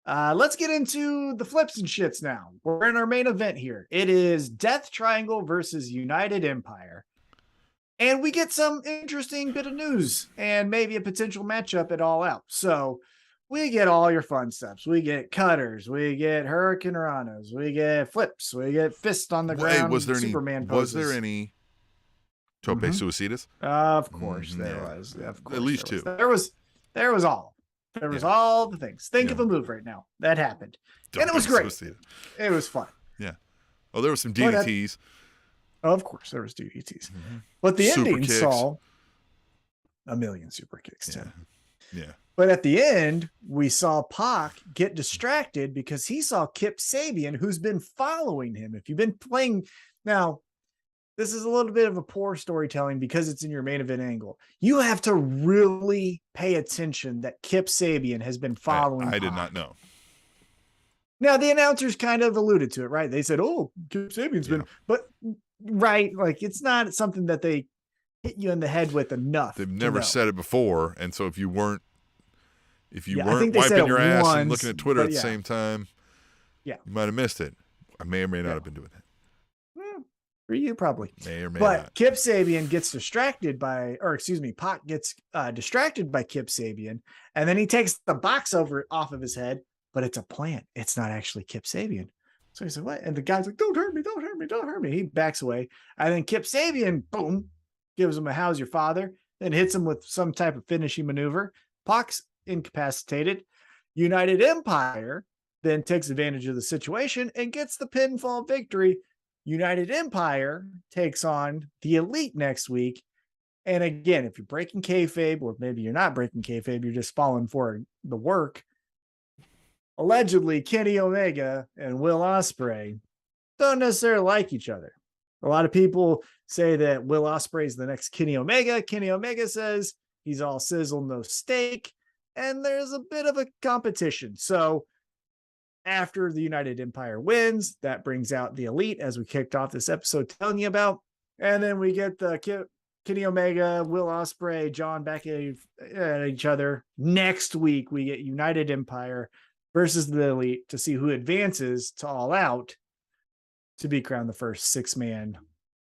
Let's get into the flips and shits now. We're in our main event here. It is Death Triangle versus United Empire. And we get some interesting bit of news and maybe a potential matchup at All Out. So we get all your fun stuff. We get cutters. We get Hurricane Ranas. We get flips. We get fists on the ground. Was there Superman any? poses. Was there any Tope Suicidas? Of course there was. Of course, at least there two. was. There was all. There was all the things. Think of a move right now that happened. And it was great. It was fun. Yeah. Oh, there was some DDTs. Of course, there was DDTs. But the ending saw a million super kicks, Tim. Yeah. But at the end, we saw Pac get distracted because he saw Kip Sabian, who's been following him. If you've been playing now, this is a little bit of a poor storytelling because it's in your main event angle. You have to really pay attention that Kip Sabian has been following I Pac. did not know. Now, the announcers kind of alluded to it, right? They said, oh, Kip Sabian's been, but right, like it's not something that they hit you in the head with enough. They've never said it before. And so if you weren't wiping your ass and looking at Twitter at the same time, you might have missed it. I may or may not have been doing that. For you, probably. May or may but not. Kip Sabian gets distracted Pac gets distracted by Kip Sabian, and then he takes the box off of his head, but it's a plant. It's not actually Kip Sabian. So he said, what? And the guy's like, don't hurt me, don't hurt me, don't hurt me. He backs away. And then Kip Sabian, boom, gives him a how's your father, then hits him with some type of finishing maneuver. Pac's incapacitated. United Empire then takes advantage of the situation and gets the pinfall victory. United Empire takes on the Elite next week. And again, if you're breaking kayfabe, or maybe you're not breaking kayfabe, you're just falling for the work. Allegedly, Kenny Omega and Will Ospreay don't necessarily like each other. A lot of people say that Will Ospreay is the next Kenny Omega. Kenny Omega says he's all sizzle, no steak. And there's a bit of a competition. So after the United Empire wins, that brings out the Elite, as we kicked off this episode telling you about. And then we get the Kenny Omega, Will Ospreay, John back at each other. Next week, we get United Empire versus the Elite to see who advances to All Out to be crowned the first 6-man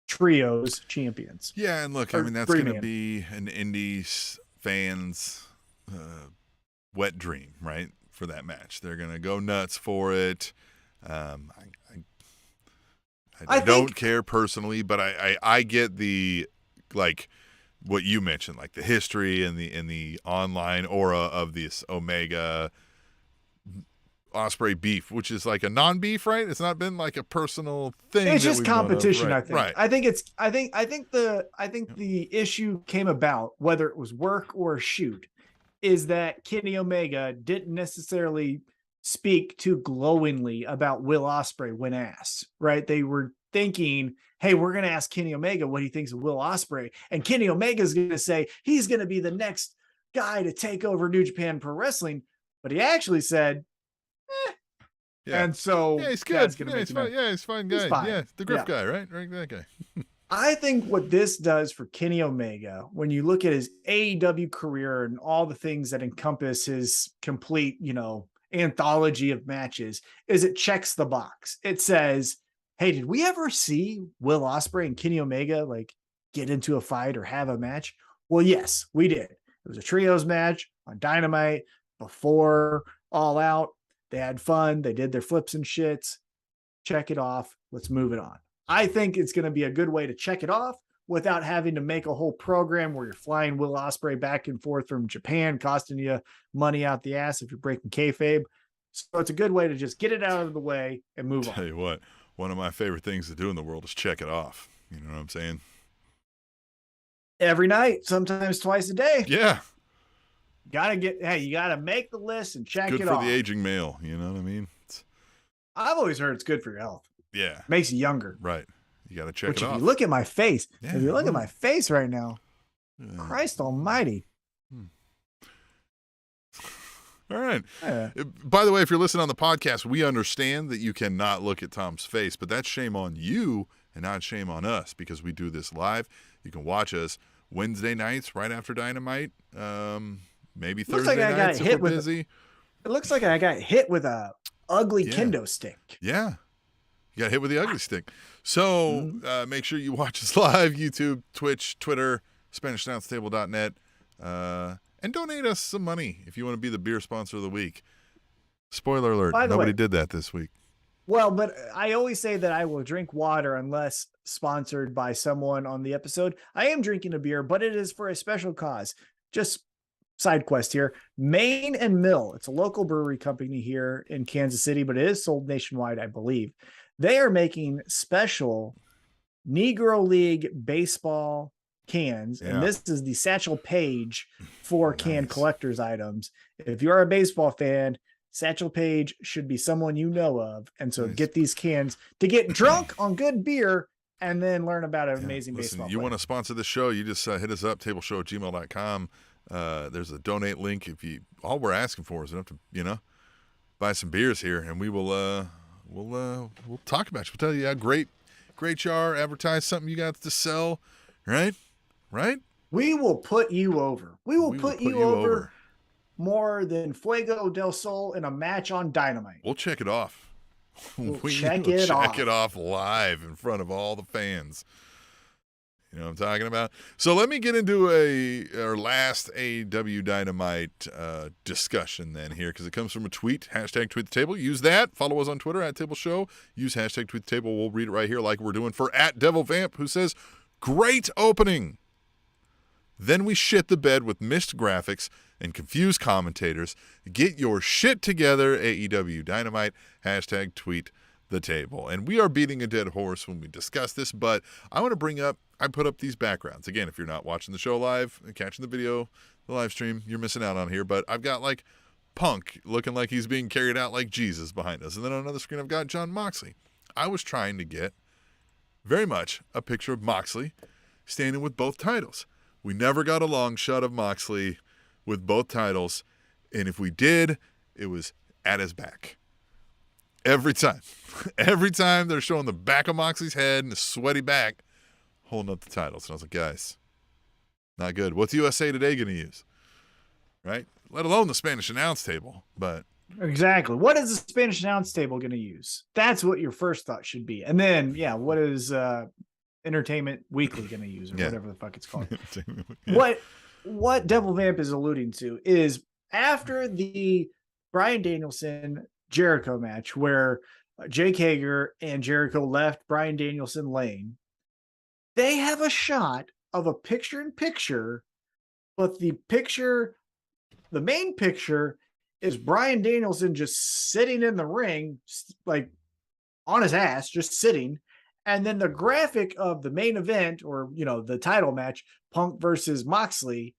trios champions. Yeah, and look, I mean, that's going to be an indies fans' wet dream, right? For that match, they're gonna go nuts for it. I don't care personally, but I get the, like what you mentioned, like the history and the online aura of this Omega Ospreay beef, which is like a non-beef, right? It's not been like a personal thing. It's just competition, right, I think. Right. I think the issue came about, whether it was work or a shoot, is that Kenny Omega didn't necessarily speak too glowingly about Will Ospreay when asked, right? They were thinking, hey, we're going to ask Kenny Omega what he thinks of Will Ospreay. And Kenny Omega is going to say he's going to be the next guy to take over New Japan Pro Wrestling. But he actually said, Yeah. And so he's good. He's fine. Yeah, he's fine guy. Yeah, the Griff guy, right? Right, that guy. I think what this does for Kenny Omega, when you look at his AEW career and all the things that encompass his complete, anthology of matches, is it checks the box. It says, hey, did we ever see Will Ospreay and Kenny Omega like get into a fight or have a match? Well, yes, we did. It was a trios match on Dynamite before All Out. They had fun. They did their flips and shits. Check it off. Let's move it on. I think it's going to be a good way to check it off without having to make a whole program where you're flying Will Ospreay back and forth from Japan, costing you money out the ass if you're breaking kayfabe. So it's a good way to just get it out of the way and move on. Tell you what, one of my favorite things to do in the world is check it off. You know what I'm saying? Every night, sometimes twice a day. Yeah. You gotta make the list and check it off. Good for the aging male. You know what I mean? I've always heard it's good for your health. Yeah. Makes you younger. Right. You got to check it off. If you look at my face, at my face right now, Christ almighty. All right. By the way, if you're listening on the podcast, we understand that you cannot look at Tom's face, but that's shame on you and not shame on us because we do this live. You can watch us Wednesday nights right after Dynamite. Maybe Thursday nights if we're busy. It looks like I got hit with a ugly kendo stick. Yeah. You got hit with the ugly stick. So make sure you watch us live, YouTube, Twitch, Twitter, SpanishAnnounceTable.net, and donate us some money if you want to be the beer sponsor of the week. Spoiler alert, nobody did that this week. Well, but I always say that I will drink water unless sponsored by someone on the episode. I am drinking a beer, but it is for a special cause. Just side quest here. Main and Mill. It's a local brewery company here in Kansas City, but it is sold nationwide, I believe. They are making special Negro League baseball cans, and this is the Satchel Paige for canned collector's items. If you're a baseball fan, Satchel Paige should be someone you know of. And so get these cans to get drunk on good beer and then learn about an amazing baseball You player. want to sponsor the show, you just hit us up, tableshow@gmail.com. There's a donate link. All we're asking for is enough to, buy some beers here, and we will we'll talk about you. We'll tell you how great you are, advertise something you got to sell, right? We will put you over. We will put you over more than Fuego del Sol in a match on Dynamite. We'll check it off. We'll check it off live in front of all the fans. You know what I'm talking about? So let me get into our last AEW Dynamite discussion then here, because it comes from a tweet, #TweetTheTable. Use that. Follow us on Twitter @TableShow. Use #TweetTheTable. We'll read it right here like we're doing for @DevilVamp, who says, great opening. Then we shit the bed with missed graphics and confused commentators. Get your shit together, AEW Dynamite, #TweetTheTable. And we are beating a dead horse when we discuss this, but I want to bring up, I put up these backgrounds. Again, if you're not watching the show live and catching the video, the live stream, you're missing out on here, but I've got like Punk looking like he's being carried out like Jesus behind us. And then on another screen, I've got John Moxley. I was trying to get very much a picture of Moxley standing with both titles. We never got a long shot of Moxley with both titles, and if we did, it was at his back. Every time. Every time they're showing the back of Moxley's head and his sweaty back holding up the titles. And I was like, guys, not good. What's USA Today going to use? Right? Let alone the Spanish announce table. But exactly. What is the Spanish announce table going to use? That's what your first thought should be. And then, what is Entertainment Weekly going to use, or whatever the fuck it's called? What Devil Vamp is alluding to is after the Bryan Danielson Jericho match where Jake Hager and Jericho left Bryan Danielson laying, they have a shot of a picture-in-picture, but the main picture is Bryan Danielson just sitting in the ring, like on his ass, just sitting. And then the graphic of the main event, or, the title match, Punk versus Moxley,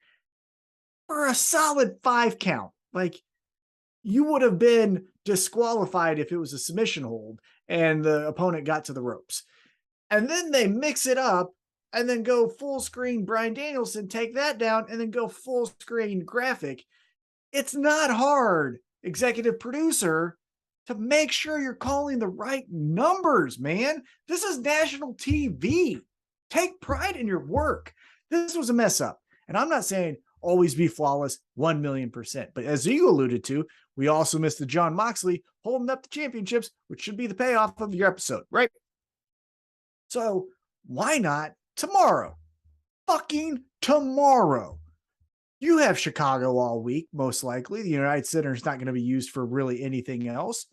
for a solid 5 count. Like, you would have been disqualified if it was a submission hold and the opponent got to the ropes. And then they mix it up and then go full screen Bryan Danielson, take that down, and then go full screen graphic. It's not hard, executive producer, to make sure you're calling the right numbers, man. This is national TV. Take pride in your work. This was a mess up. And I'm not saying always be flawless 1,000,000%. But as you alluded to, we also missed the John Moxley holding up the championships, which should be the payoff of your episode, right? So why not tomorrow? Fucking tomorrow. You have Chicago all week, most likely. The United Center is not going to be used for really anything else.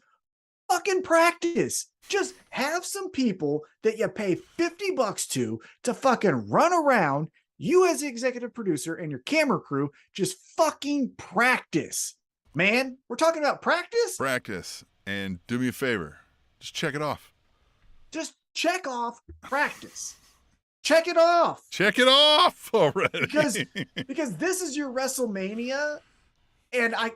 Fucking practice. Just have some people that you pay $50 to fucking run around. You as the executive producer and your camera crew just fucking practice. Man, we're talking about practice? Practice. And do me a favor. Just check it off. Just check off practice. Check it off. Check it off already. Because this is your WrestleMania, and I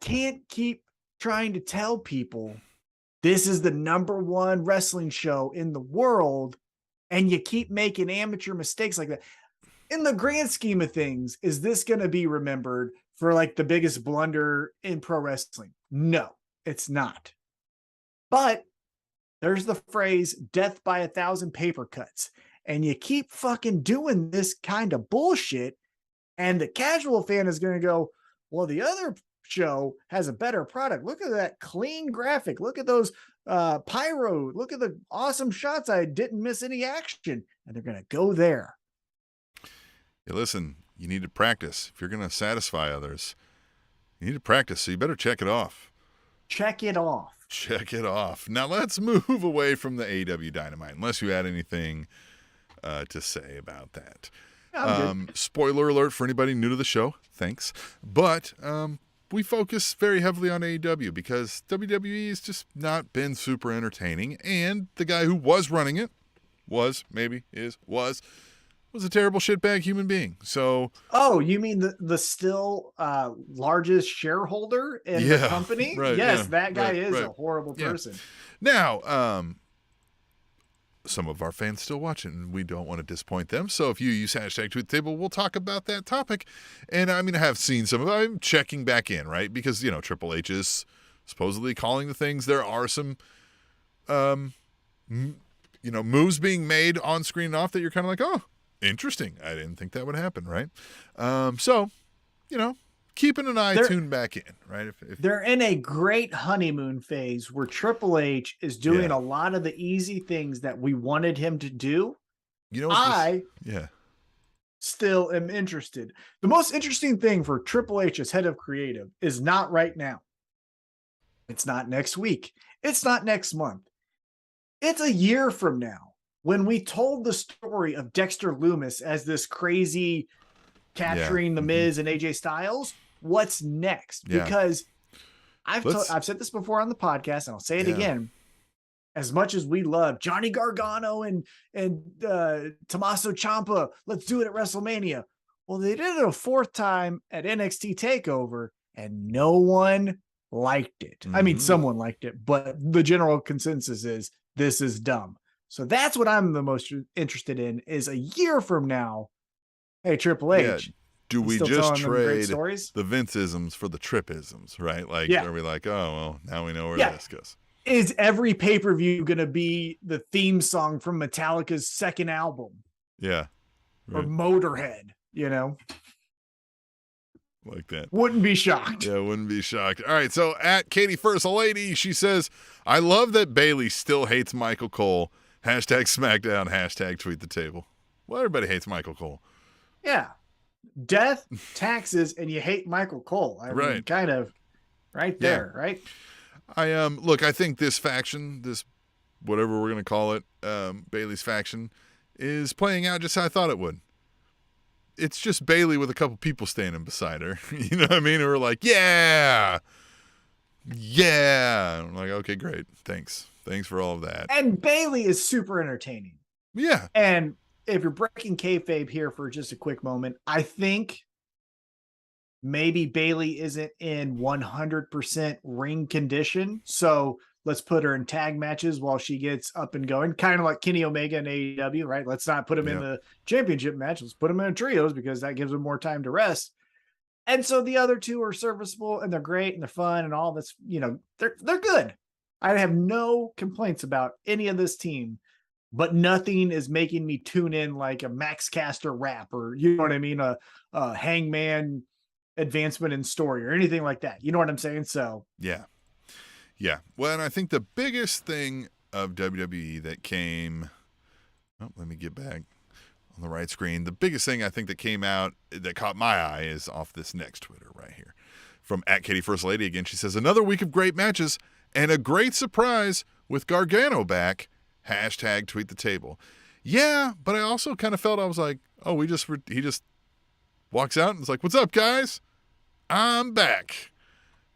can't keep trying to tell people this is the #1 wrestling show in the world, and you keep making amateur mistakes like that. In the grand scheme of things, is this going to be remembered for like the biggest blunder in pro wrestling? No, it's not. But there's the phrase death by 1,000 paper cuts. And you keep fucking doing this kind of bullshit, and the casual fan is going to go, well, the other show has a better product. Look at that clean graphic. Look at those pyro. Look at the awesome shots. I didn't miss any action. And they're going to go there. Hey, listen, you need to practice. If you're going to satisfy others, you need to practice. So you better check it off. Check it off. Check it off. Now let's move away from the AEW Dynamite, unless you had anything to say about that. I'm good. Spoiler alert for anybody new to the show. Thanks. But we focus very heavily on AEW because WWE has just not been super entertaining. And the guy who was running it was a terrible shitbag human being. So, oh, you mean the still largest shareholder in the company? Right, yes, that guy is a horrible Yeah. person. Now, some of our fans still watch it, and we don't want to disappoint them. So if you use hashtag tweet the table, we'll talk about that topic. And I mean, I have seen some of it. I'm checking back in, right? Because, Triple H is supposedly calling the things. There are some, moves being made on screen and off that you're kind of like, oh, interesting. I didn't think that would happen, right? So, keeping an eye tuned back in, right? If they're in a great honeymoon phase where Triple H is doing a lot of the easy things that we wanted him to do. I still am interested. The most interesting thing for Triple H as head of creative is not right now. It's not next week. It's not next month. It's a year from now when we told the story of Dexter Lumis as this crazy capturing the Miz and AJ Styles. What's next? Because I've said this before on the podcast, and I'll say it again. As much as we love Johnny Gargano and Tommaso Ciampa, let's do it at WrestleMania. Well, they did it a fourth time at NXT TakeOver, and no one liked it. I mean, someone liked it, but the general consensus is this is dumb. So that's what I'm the most interested in, is a year from now, hey, Triple H. Do we just trade the Vince-isms for the Trip-isms, right? Like, are we like, oh, well, now we know where this goes. Is every pay-per-view going to be the theme song from Metallica's second album? Yeah. Right. Or Motorhead, Like that. Wouldn't be shocked. Yeah, wouldn't be shocked. All right, so at Katie First Lady, she says, I love that Bayley still hates Michael Cole. Hashtag SmackDown, hashtag tweet the table. Well, everybody hates Michael Cole. Yeah. Death, taxes, and you hate Michael Cole. I mean, kind of right there, right? I think this faction, this whatever we're going to call it, Bayley's faction, is playing out just how I thought it would. It's just Bayley with a couple people standing beside her. You know what I mean? Who are like, yeah. I'm like, okay, great. Thanks for all of that. And Bayley is super entertaining. Yeah. And if you're breaking kayfabe here for just a quick moment, I think maybe Bayley isn't in 100% ring condition. So let's put her in tag matches while she gets up and going. Kind of like Kenny Omega and AEW, right? Let's not put him in the championship match. Let's put him in trios because that gives him more time to rest. And so the other two are serviceable and they're great and they're fun and all that's, they're good. I have no complaints about any of this team. But nothing is making me tune in like a Max Caster rap or, you know what I mean? A Hangman advancement in story or anything like that. You know what I'm saying? So, yeah. Well, and I think the biggest thing of WWE that came, let me get back on the right screen. The biggest thing I think that came out that caught my eye is off this next Twitter right here from at Katie First Lady again. She says, another week of great matches and a great surprise with Gargano back. Hashtag tweet the table. Yeah, but I also kind of felt I was like, oh, he just walks out and is like, what's up, guys? I'm back.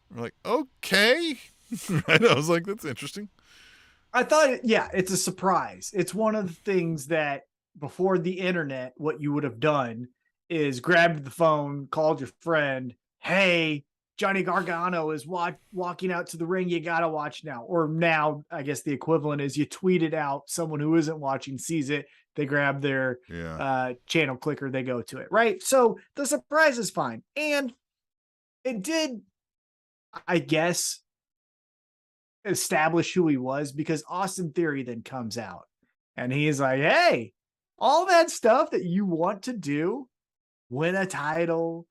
We're like, okay. Right? I was like, that's interesting. I thought, it's a surprise. It's one of the things that before the internet, what you would have done is grabbed the phone, called your friend, hey, Johnny Gargano is walking out to the ring. You got to watch now. Or now, I guess the equivalent is you tweet it out. Someone who isn't watching sees it. They grab their channel clicker. They go to it. Right. So the surprise is fine. And it did, I guess, establish who he was because Austin Theory then comes out and he's like, hey, all that stuff that you want to do, win a title,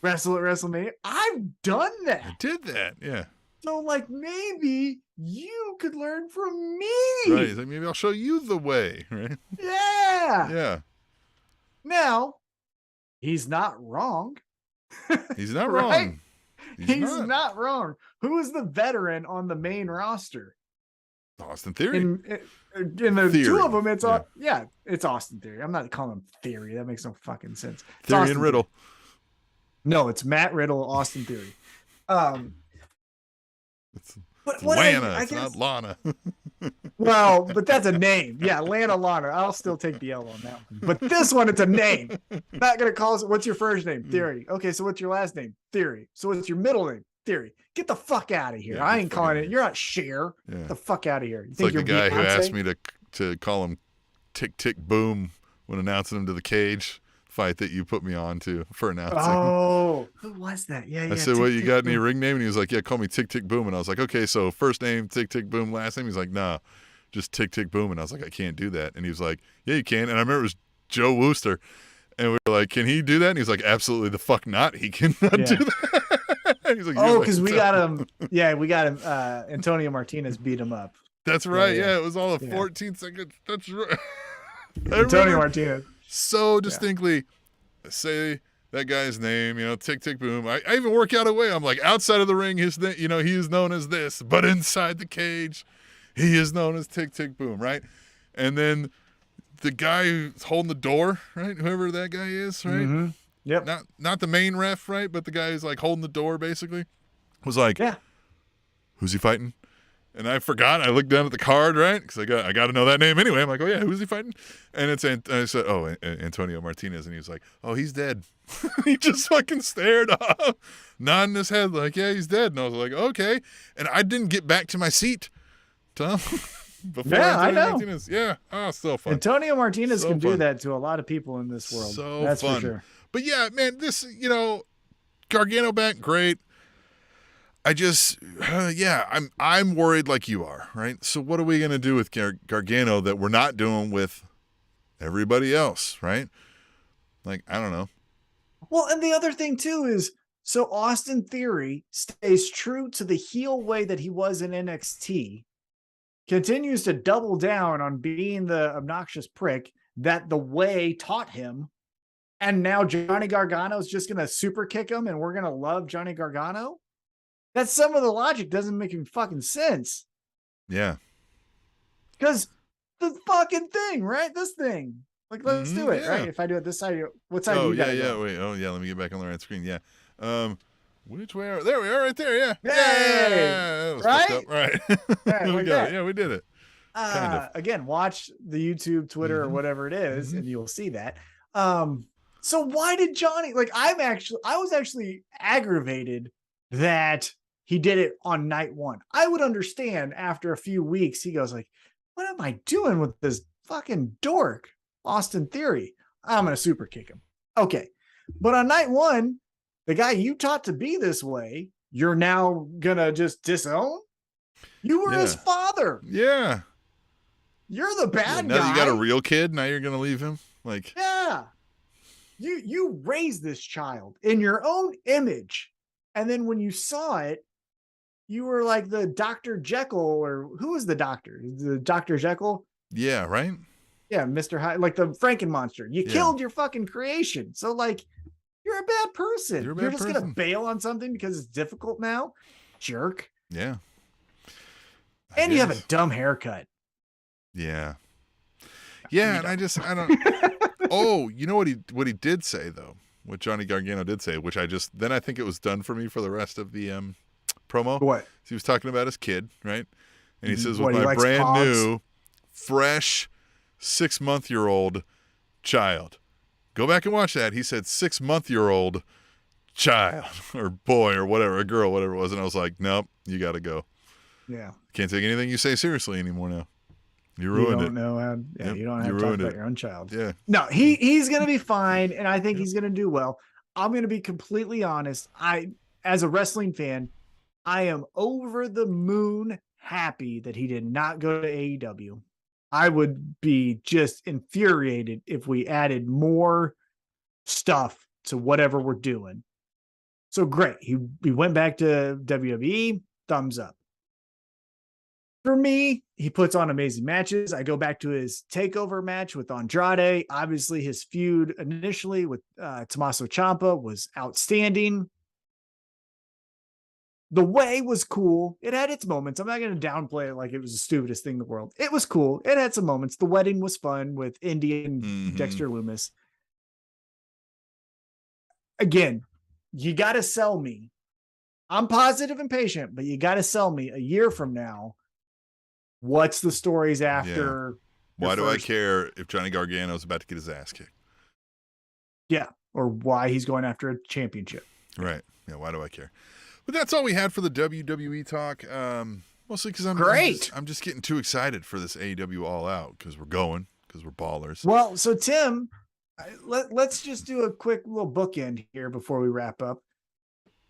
wrestle at WrestleMania. I've done that. I did that. Yeah. So like maybe you could learn from me. Right. He's like, maybe I'll show you the way. Right. Yeah. Yeah. Now he's not wrong. He's not right? wrong. He's not wrong. Who is the veteran on the main roster? Austin Theory. In the Theory. two of them, it's it's Austin Theory. I'm not calling him Theory. That makes no fucking sense. It's Theory Austin and Riddle. Theory. No, it's Matt Riddle, Austin Theory. It's Lana. It's not Lana. Well, but that's a name. Yeah, Lana. I'll still take the L on that one. But this one, it's a name. Not gonna call it. What's your first name? Theory. Okay, so what's your last name? Theory. So what's your middle name? Theory. Get the fuck out of here. Yeah, I ain't calling it. You're not Cher. Yeah. Get the fuck out of here. You It's think like the you're guy who Beyonce? asked me to call him Tick Tick Boom when announcing him to the cage fight that you put me on to for announcing. Oh, who was that? Yeah. I said, "What, you got any ring name?" And he was like, "Yeah, call me Tick Tick Boom." And I was like, "Okay, so first name Tick Tick Boom, last name." He's like, "Nah, just Tick Tick Boom." And I was like, "I can't do that." And he was like, "Yeah, you can." And I remember it was Joe Wooster, and we were like, "Can he do that?" And he's like, "Absolutely the fuck not. He cannot do that." He's like, "Oh, because we got him." Yeah, we got him. Antonio Martinez beat him up. That's right. Yeah, it was all the 14 seconds. That's right. Antonio Martinez. So distinctly. Say that guy's name, Tick Tick Boom. I even work out a way. I'm like, outside of the ring, he is known as this, but inside the cage, he is known as Tick Tick Boom, right? And then the guy who's holding the door, right? Whoever that guy is, right? Mm-hmm. Yep. Not the main ref, right? But the guy who's like holding the door, basically, was like, who's he fighting? And I forgot. I looked down at the card, right? Because I got to know that name anyway. I'm like, oh yeah, who's he fighting? And I said, oh, Antonio Martinez, and he was like, oh, he's dead. He just fucking stared off, nodding his head like, yeah, he's dead. And I was like, okay. And I didn't get back to my seat, Tom. Before I know. Martinez. Yeah, so fun. Antonio Martinez can do that to a lot of people in this world. So that's fun. For sure. But yeah, man, this Gargano back, great. I just, I'm worried like you are, right? So what are we going to do with Gargano that we're not doing with everybody else, right? Like, I don't know. Well, and the other thing too is, so Austin Theory stays true to the heel way that he was in NXT, continues to double down on being the obnoxious prick that the way taught him, and now Johnny Gargano is just going to super kick him and we're going to love Johnny Gargano? That's some of the logic doesn't make any fucking sense. Yeah. Because the fucking thing, right? This thing. Like, let's do it, right? If I do it this side, what side do you got? Wait. Oh, yeah. Let me get back on the right screen. Yeah. Which way are there? We are right there. Yeah. Hey! Right? Right. Yeah, we got it. Yeah, we did it. Kind of. Again, watch the YouTube, Twitter, or whatever it is, and you'll see that. So why did Johnny, like, I was actually aggravated that he did it on night one. I would understand after a few weeks, he goes like, what am I doing with this fucking dork, Austin Theory? I'm going to super kick him. Okay. But on night one, the guy you taught to be this way, you're now going to just disown? You were his father. Yeah. You're the bad guy. Now you got a real kid. Now you're going to leave him? Like, yeah. You raised this child in your own image. And then when you saw it, you were like the Dr. Jekyll, or who was the doctor? The Dr. Jekyll? Yeah, right? Yeah, Mr. Hyde, like the Frankenmonster. You killed your fucking creation. So, like, you're a bad person. You're just going to bail on something because it's difficult now? Jerk. Yeah. And you have a dumb haircut. Yeah. Yeah, and I don't. Oh, you know what he did say, though? What Johnny Gargano did say, which I think it was done for me for the rest of the promo. What? He was talking about his kid, right? And he says, what, with my brand hogs? new, fresh 6-month-year-old child. Go back and watch that. He said 6-month-year-old child or boy or whatever, a girl, whatever it was. And I was like, nope, you got to go. Yeah. Can't take anything you say seriously anymore now. You ruined it. You don't know how. Yeah, you don't have to talk about your own child. Yeah. No, he's gonna be fine, and I think he's gonna do well. I'm gonna be completely honest. As a wrestling fan, I am over the moon happy that he did not go to AEW. I would be just infuriated if we added more stuff to whatever we're doing. So great. He went back to WWE. Thumbs up. For me, he puts on amazing matches. I go back to his takeover match with Andrade. Obviously, his feud initially with Tommaso Ciampa was outstanding. The way was cool. It had its moments. I'm not going to downplay it like it was the stupidest thing in the world. It was cool. It had some moments. The wedding was fun with Indy and Dexter Loomis. Again, you got to sell me. I'm positive and patient, but you got to sell me a year from now. What's the stories after? Yeah. Why do I care if Johnny Gargano's about to get his ass kicked? Yeah. Or why he's going after a championship. Right. Yeah. Why do I care? But that's all we had for the WWE talk. Mostly because I'm just getting too excited for this AEW All Out because we're ballers. Well, so Tim, let's just do a quick little bookend here before we wrap up.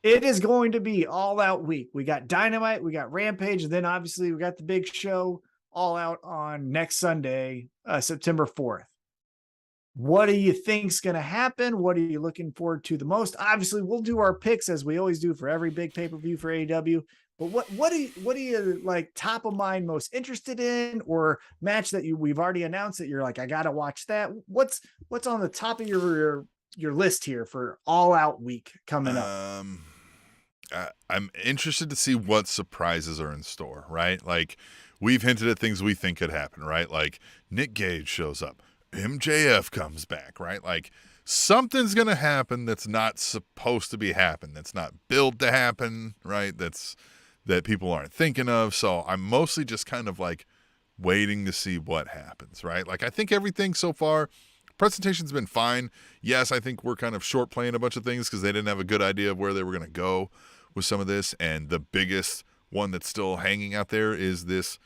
It is going to be All Out week. We got Dynamite, we got Rampage, and then obviously we got the big show All Out on next Sunday, September 4th. What do you think's going to happen? What are you looking forward to the most? Obviously, we'll do our picks as we always do for every big pay-per-view for AEW. But what do you like top of mind most interested in, or match that we've already announced that you're like, I got to watch that? What's on the top of your list here for All Out week coming up? I'm interested to see what surprises are in store, right? Like we've hinted at things we think could happen, right? Like Nick Gage shows up. MJF comes back, right? Like something's going to happen that's not supposed to be happening. That's not built to happen, right? That people aren't thinking of. So I'm mostly just kind of like waiting to see what happens, right? Like I think everything so far, presentation's been fine. Yes, I think we're kind of short playing a bunch of things because they didn't have a good idea of where they were going to go with some of this. And the biggest one that's still hanging out there is this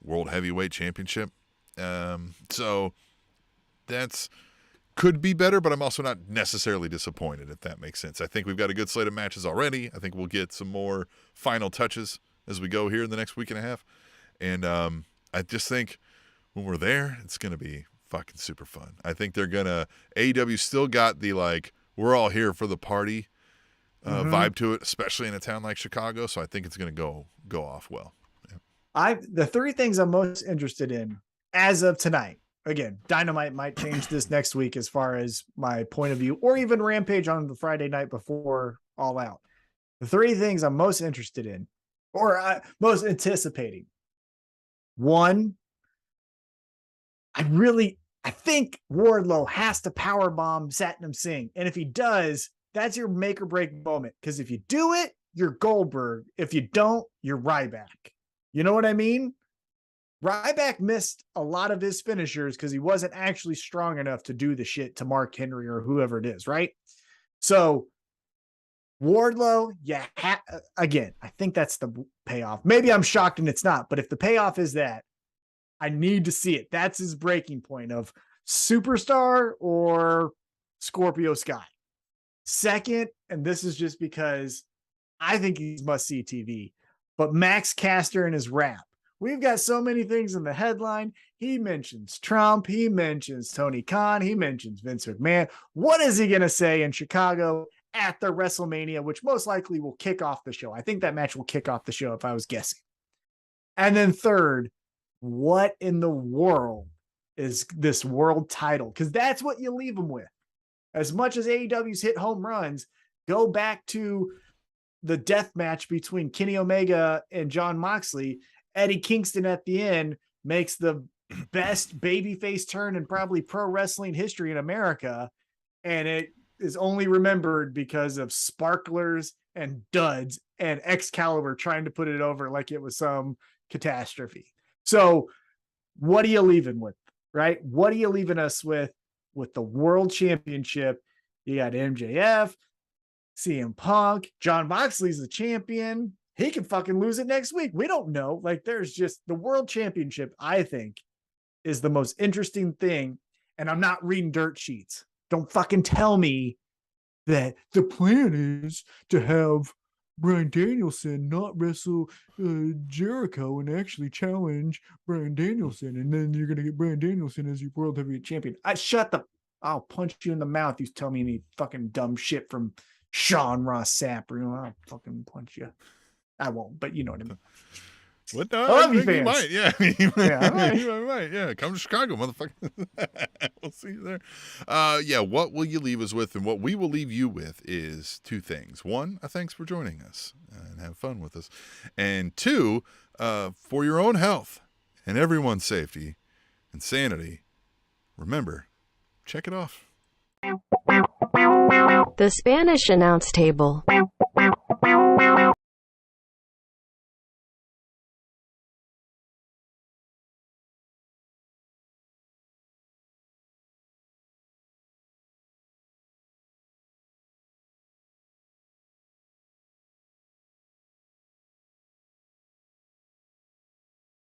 World Heavyweight Championship. So that's could be better, but I'm also not necessarily disappointed, if that makes sense. I think we've got a good slate of matches already. I think we'll get some more final touches as we go here in the next week and a half. And I just think when we're there, it's going to be fucking super fun. I think AEW still got the like, we're all here for the party vibe to it, especially in a town like Chicago. So I think it's going to go off well. Yeah. The three things I'm most interested in as of tonight. Again, Dynamite might change this next week as far as my point of view, or even Rampage on the Friday night before All Out. The three things I'm most interested in, or most anticipating. One, I think Wardlow has to powerbomb Satnam Singh. And if he does, that's your make or break moment. Because if you do it, you're Goldberg. If you don't, you're Ryback. You know what I mean? Ryback missed a lot of his finishers because he wasn't actually strong enough to do the shit to Mark Henry or whoever it is, right? So Wardlow, again, I think that's the payoff. Maybe I'm shocked and it's not, but if the payoff is that, I need to see it. That's his breaking point of superstar or Scorpio Sky. Second, and this is just because I think he's must-see TV, but Max Caster and his rap. We've got so many things in the headline. He mentions Trump. He mentions Tony Khan. He mentions Vince McMahon. What is he going to say in Chicago at the WrestleMania, which most likely will kick off the show? I think that match will kick off the show if I was guessing. And then third, what in the world is this world title? Because that's what you leave them with. As much as AEW's hit home runs, go back to the death match between Kenny Omega and Jon Moxley. Eddie Kingston at the end makes the best babyface turn in probably pro wrestling history in America. And it is only remembered because of sparklers and duds and Excalibur trying to put it over like it was some catastrophe. So what are you leaving with, right? What are you leaving us with the world championship? You got MJF, CM Punk, Jon Moxley's the champion. He can fucking lose it next week. We don't know. Like, there's just the world championship, I think, is the most interesting thing. And I'm not reading dirt sheets. Don't fucking tell me that the plan is to have Bryan Danielson not wrestle Jericho and actually challenge Bryan Danielson. And then you're going to get Bryan Danielson as your world heavyweight champion. I'll punch you in the mouth. You tell me any fucking dumb shit from Sean Ross Sapp. I'll fucking punch you. I won't, but you know what I mean. What? I love you, fans. Might, yeah. You might. Yeah, come to Chicago, motherfucker. We'll see you there. Yeah, what will you leave us with? And what we will leave you with is two things. One, a thanks for joining us and have fun with us. And two, for your own health and everyone's safety and sanity, remember, check it off. The Spanish Announce Table.